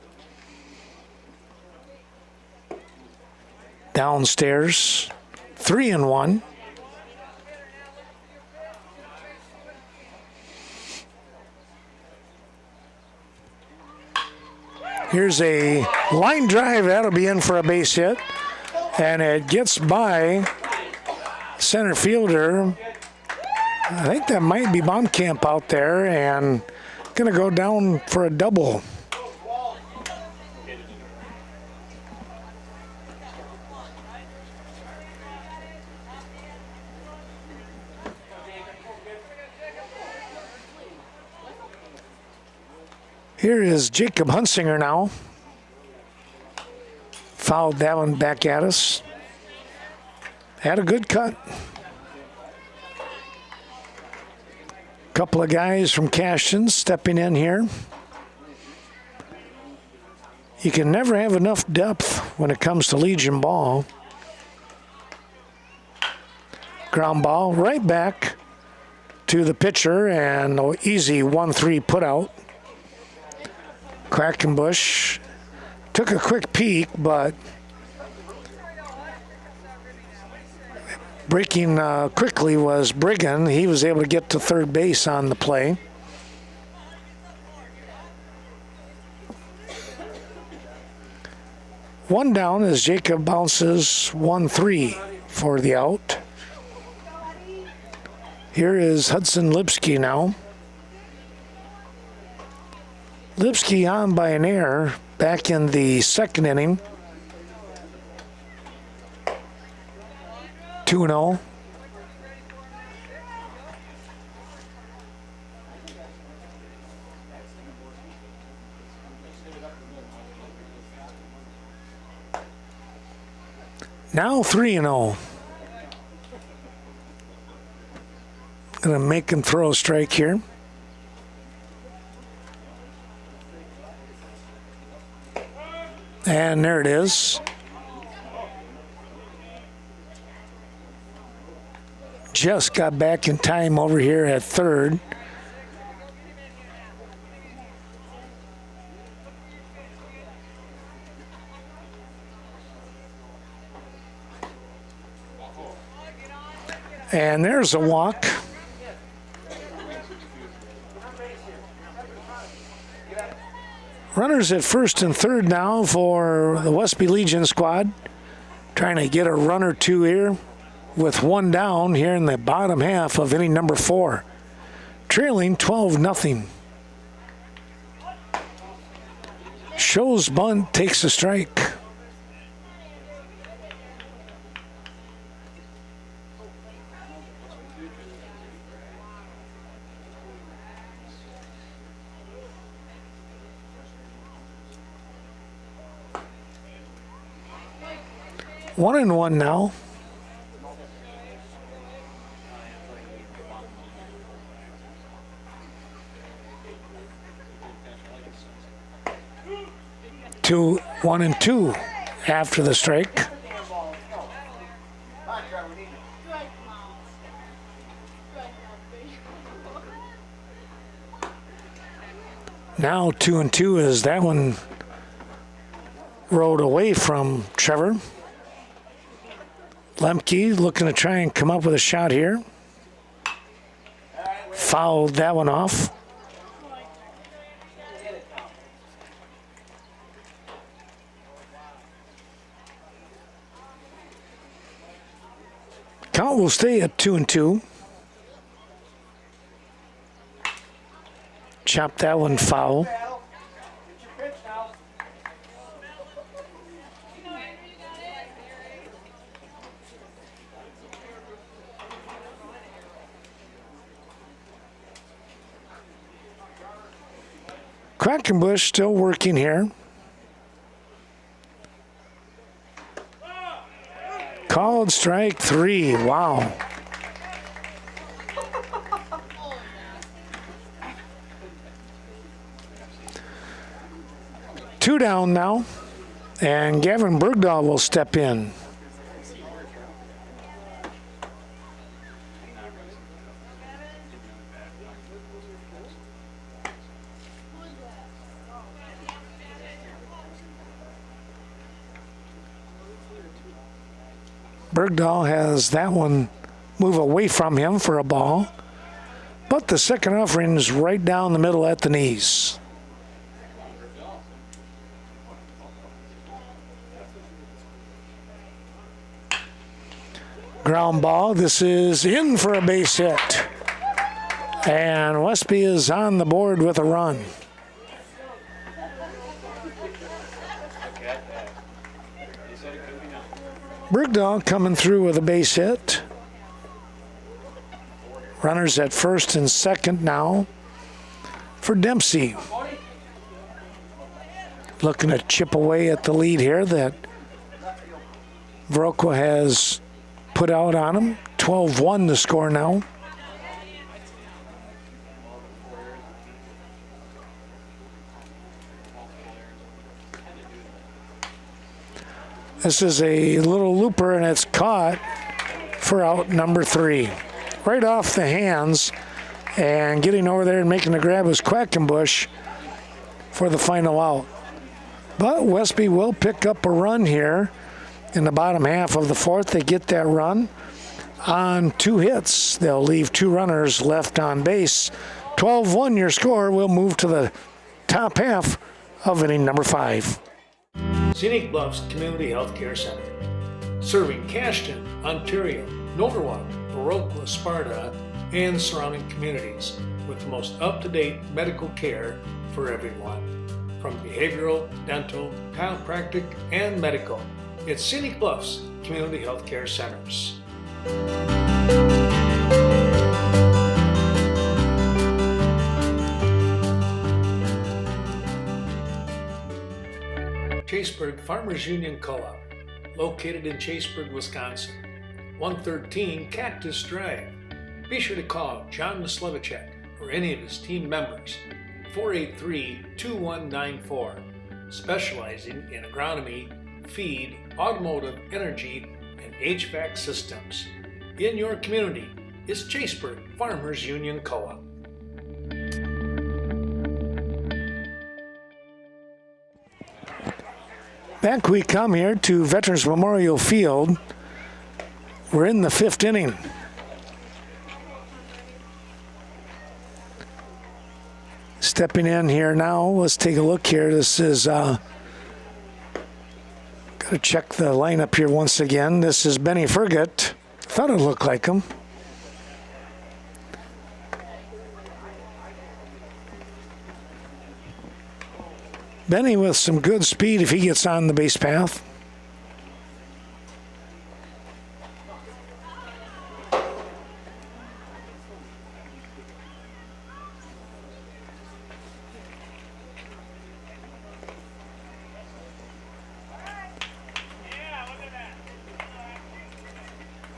Downstairs, 3-1. Here's a line drive. That'll be in for a base hit. And it gets by center fielder. I think that might be Baumkamp out there, and going to go down for a double. Here is Jacob Hunsinger now. Fouled that one back at us. Had a good cut. Couple of guys from Cashton stepping in here. You can never have enough depth when it comes to Legion ball. Ground ball right back to the pitcher, and an easy 1-3 put out. Quackenbush took a quick peek, but breaking quickly was Brigham. He was able to get to third base on the play. One down as Jacob bounces 1-3 for the out. Here is Hudson Lipsky now. Lipsky on by an error back in the second inning. 2-0. Now 3-0. Gonna make him throw a strike here. And there it is. Just got back in time over here at third. And there's a walk. Runners at first and third now for the Westby Legion squad. Trying to get a run or two here with one down here in the bottom half of inning number 4. Trailing 12-0. Shows bunt, takes a strike. One and one now. Two, 1 and 2 after the strike. Now 2 and 2 as that one rode away from Trevor. Lemke looking to try and come up with a shot here. Fouled that one off. Count will stay at 2 and 2. Chop that one foul. Quackenbush still working here. Called strike 3. Wow. Two down now, and Gavin Bergdahl will step in. Bergdahl has that one move away from him for a ball. But the second offering is right down the middle at the knees. Ground ball. This is in for a base hit. And Westby is on the board with a run. Bergdahl coming through with a base hit. Runners at first and second now for Dempsey. Looking to chip away at the lead here that Viroqua has put out on him. 12-1 the score now. This is a little looper, and it's caught for out number 3. Right off the hands, and getting over there and making the grab was Quackenbush for the final out. But Westby will pick up a run here in the bottom half of the fourth. They get that run on 2 hits. They'll leave 2 runners left on base. 12-1 your score. We'll move to the top half of inning number 5. Scenic Bluffs Community Healthcare Center, serving Cashton, Ontario, Norwalk, Viroqua, Sparta, and surrounding communities with the most up-to-date medical care for everyone. From behavioral, dental, chiropractic, and medical, it's Scenic Bluffs Community Healthcare Centers. Chaseburg Farmers Union Co-op, located in Chaseburg, Wisconsin. 113 Cactus Drive. Be sure to call John Slevacek or any of his team members, 483-2194, specializing in agronomy, feed, automotive, energy, and HVAC systems. In your community is Chaseburg Farmers Union Co-op. Back we come here to Veterans Memorial Field. We're in the 5th inning. Stepping in here now, let's take a look here. This is, got to check the lineup here once again. This is Benny Fergut. Thought it looked like him. Benny with some good speed if he gets on the base path.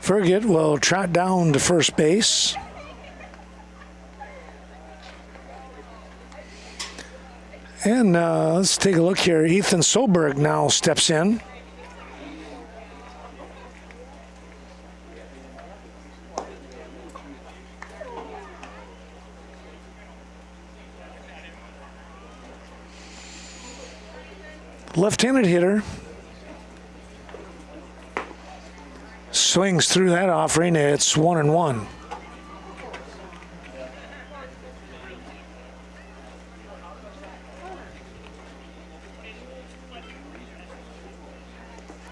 Fergut will trot down to first base. And let's take a look here. Ethan Solberg now steps in. Left-handed hitter. Swings through that offering. It's 1-1.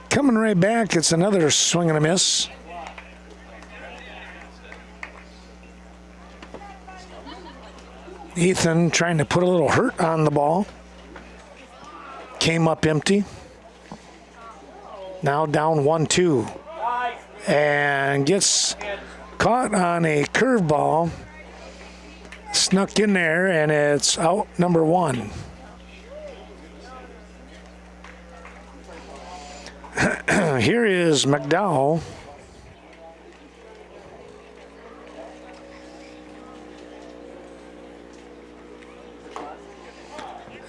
Coming right back, it's another swing and a miss. Ethan trying to put a little hurt on the ball. Came up empty. Now down 1-2. And gets caught on a curveball. Snuck in there, and it's out number 1. Here is McDowell.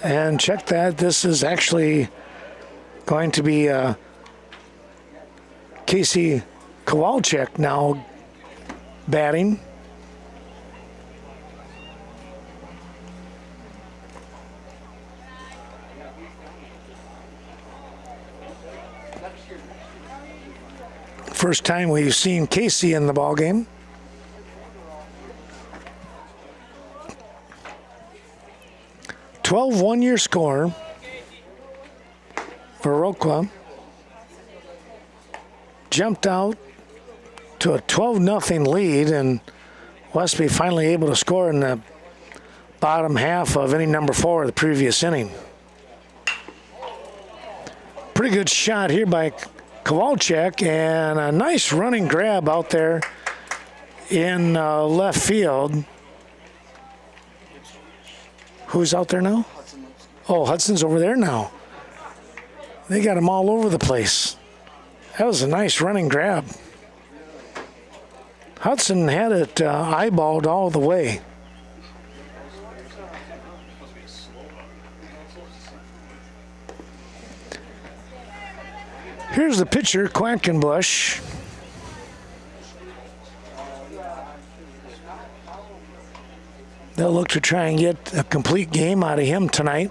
And check that. This is actually going to be Casey Kowalczyk now batting. First time we've seen Casey in the ballgame. One-year score. Viroqua jumped out to a 12-0 lead, and Westby finally able to score in the bottom half of inning number 4 of the previous inning. Pretty good shot here by Kowalczyk, and a nice running grab out there in left field. Who's out there now? Oh, Hudson's over there now. They got him all over the place. That was a nice running grab. Hudson had it eyeballed all the way. Here's the pitcher, Quackenbush. They'll look to try and get a complete game out of him tonight.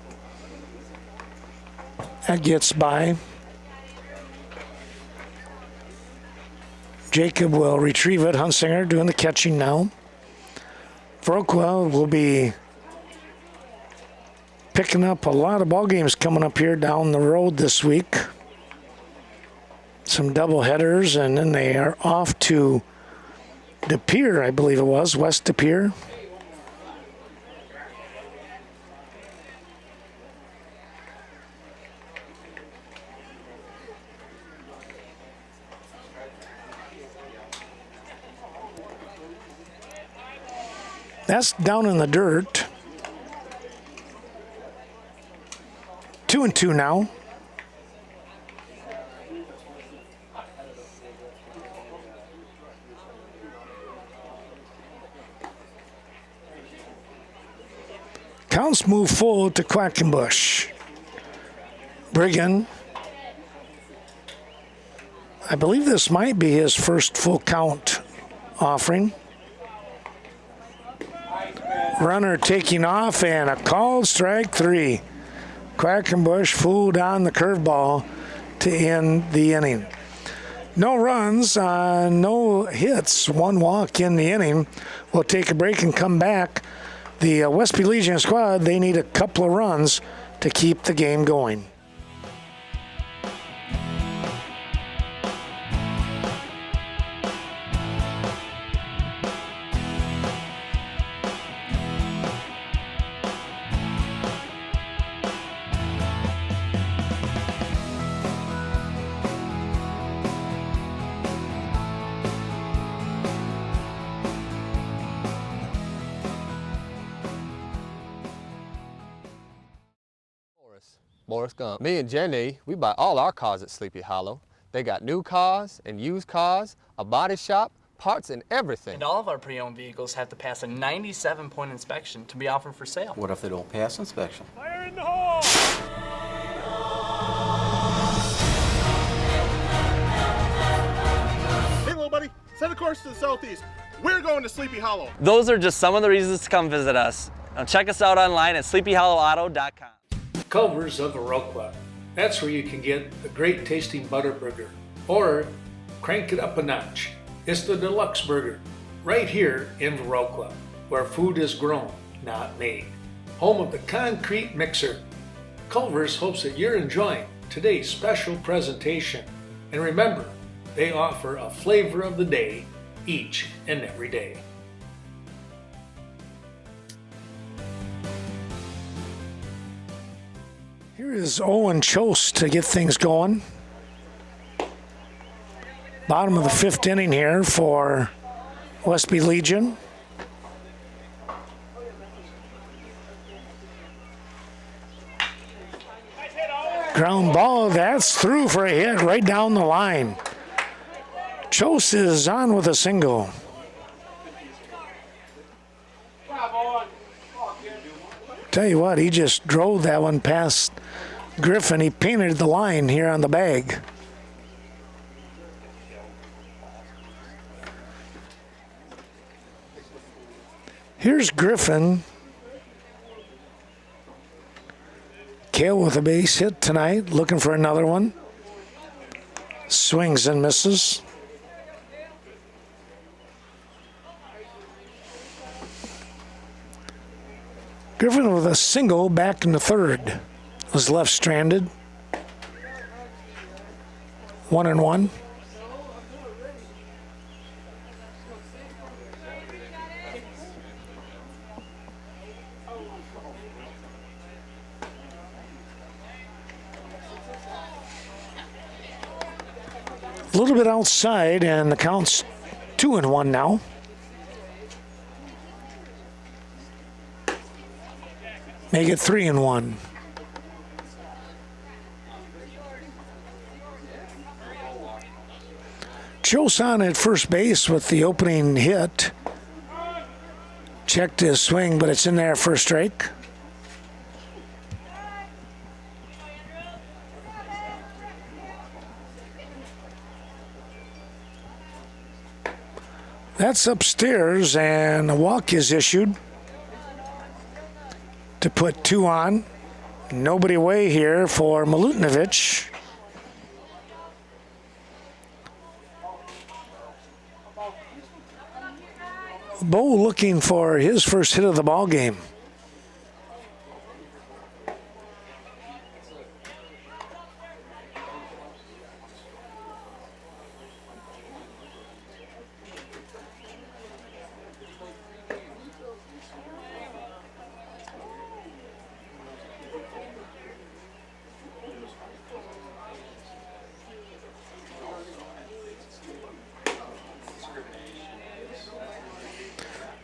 That gets by. Jacob will retrieve it. Hunsinger doing the catching now. Viroqua will be picking up a lot of ball games coming up here down the road this week. Some double headers, and then they are off to De Pere, I believe it was, West De Pere. That's down in the dirt. 2-2 now. Counts move full to Quackenbush. Brigham. I believe this might be his first full count offering. Runner taking off, and a called strike 3. Quackenbush fooled on the curveball to end the inning. No runs, no hits, 1 walk in the inning. We'll take a break and come back. The Westby Legion squad, they need a couple of runs to keep the game going. Morris Gump. Me and Jenny, we buy all our cars at Sleepy Hollow. They got new cars and used cars, a body shop, parts, and everything. And all of our pre-owned vehicles have to pass a 97-point inspection to be offered for sale. What if they don't pass inspection? Fire in the hole! Hey, little buddy, set a course to the southeast. We're going to Sleepy Hollow. Those are just some of the reasons to come visit us. Now check us out online at sleepyhollowauto.com. Culver's of Viroqua. That's where you can get the great tasting butter burger, or crank it up a notch. It's the deluxe burger, right here in Viroqua, where food is grown, not made. Home of the concrete mixer. Culver's hopes that you're enjoying today's special presentation. And remember, they offer a flavor of the day each and every day. Here is Owen Chose to get things going. Bottom of the 5th inning here for Westby Legion. Ground ball, that's through for a hit right down the line. Chose is on with a single. Tell you what, he just drove that one past Griffin. He painted the line here on the bag. Here's Griffin. Kale with a base hit tonight, looking for another one. Swings and misses. Griffin with a single back in the third. Was left stranded. 1-1. A little bit outside, and the count's 2-1 now. Make it 3-1. Choson at first base with the opening hit. Checked his swing, but it's in there for a strike. That's upstairs, and a walk is issued to put 2 on. Nobody away here for Milutinovic. Bo looking for his first hit of the ball game.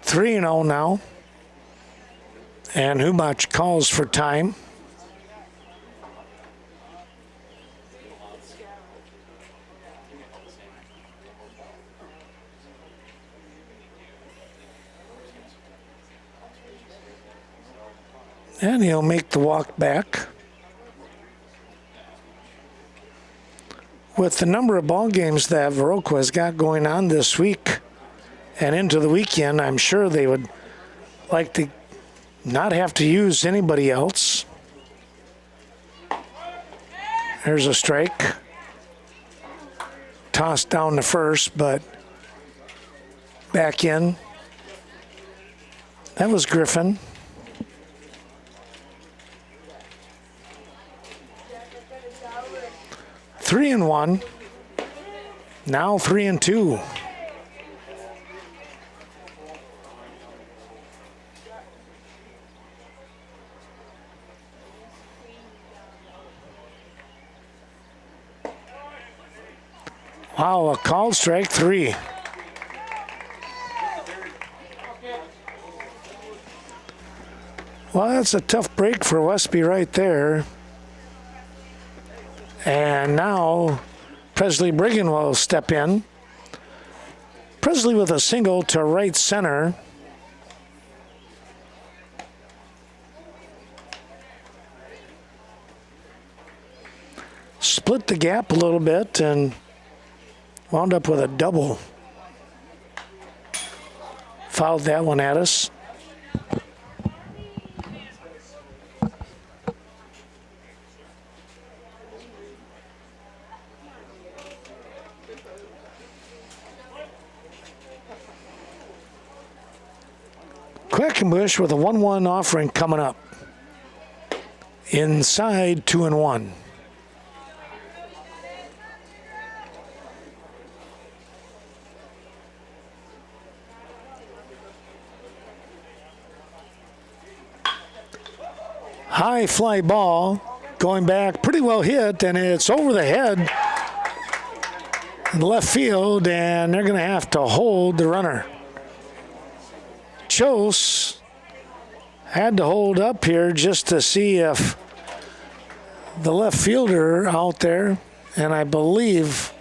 Three and 0 now, and Hubach calls for time. And he'll make the walk back. With the number of ball games that Viroqua has got going on this week and into the weekend, I'm sure they would like to not have to use anybody else. There's a strike. Tossed down to first, but back in. That was Griffin. Three and 1. Now 3 and 2. Wow, a called strike 3. Well, that's a tough break for Westby right there. And now Presley Brigham will step in. Presley with a single to right center. Split the gap a little bit and wound up with a double. Fouled that one at us. Quackenbush with a 1-1 offering coming up. Inside 2 and 1. High fly ball going back, pretty well hit, and it's over the head in left field, and they're going to have to hold the runner. Chose had to hold up here just to see if the left fielder out there, and I believe,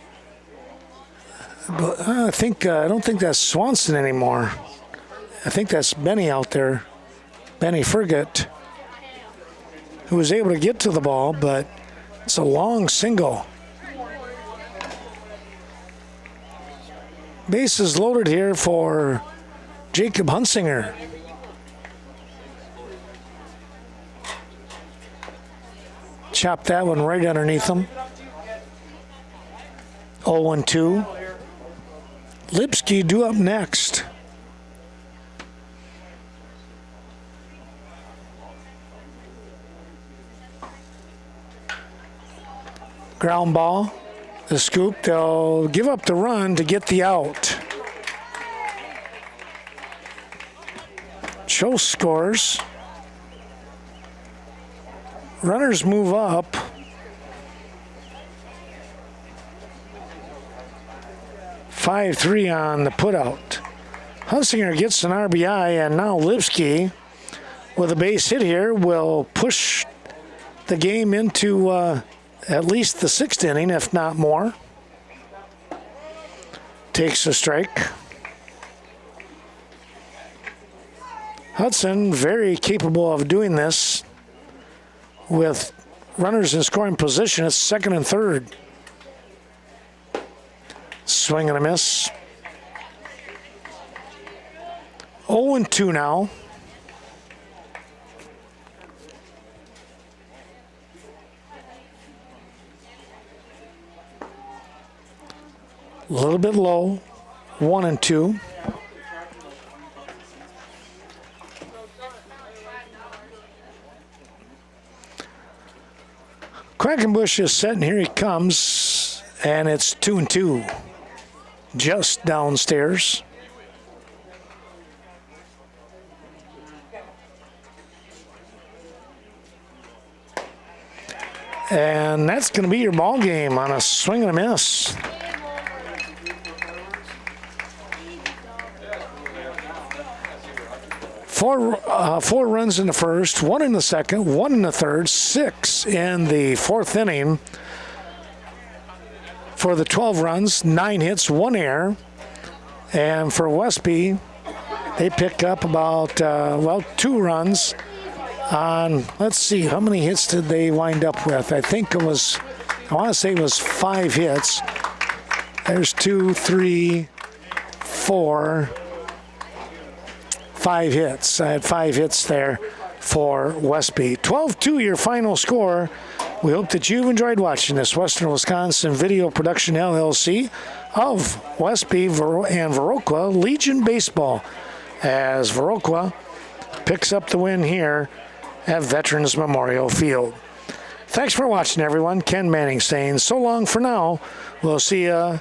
I don't think that's Swanson anymore. I think that's Benny out there, Benny Fergut, who was able to get to the ball, but it's a long single. Bases loaded here for Jacob Hunsinger. Chopped that one right underneath him. 0-2. Lipsky due up next. Ground ball, the scoop. They'll give up the run to get the out. Cho scores. Runners move up. (5-3) on the putout. Hunsinger gets an RBI, and now Lipsky, with a base hit here, will push the game into at least the 6th inning, if not more. Takes a strike. Hudson, very capable of doing this with runners in scoring position at 2nd and 3rd. Swing and a miss. 0-2 now. A little bit low. 1-2. Quackenbush is set, and here he comes, and it's 2-2. Just downstairs. And that's going to be your ball game on a swing and a miss. Four runs in the first, 1 in the second, 1 in the third, 6 in the 4th inning. For the 12 runs, 9 hits, 1 error. And for Westby, they pick up about, 2 runs on, let's see, how many hits did they wind up with? I want to say it was 5 hits. There's 2, 3, 4, 5 hits. I had 5 hits there for Westby. 12-2 your final score. We hope that you've enjoyed watching this Western Wisconsin Video Production LLC of Westby and Viroqua Legion Baseball, as Viroqua picks up the win here at Veterans Memorial Field. Thanks for watching, everyone. Ken Manning saying so long for now. We'll see you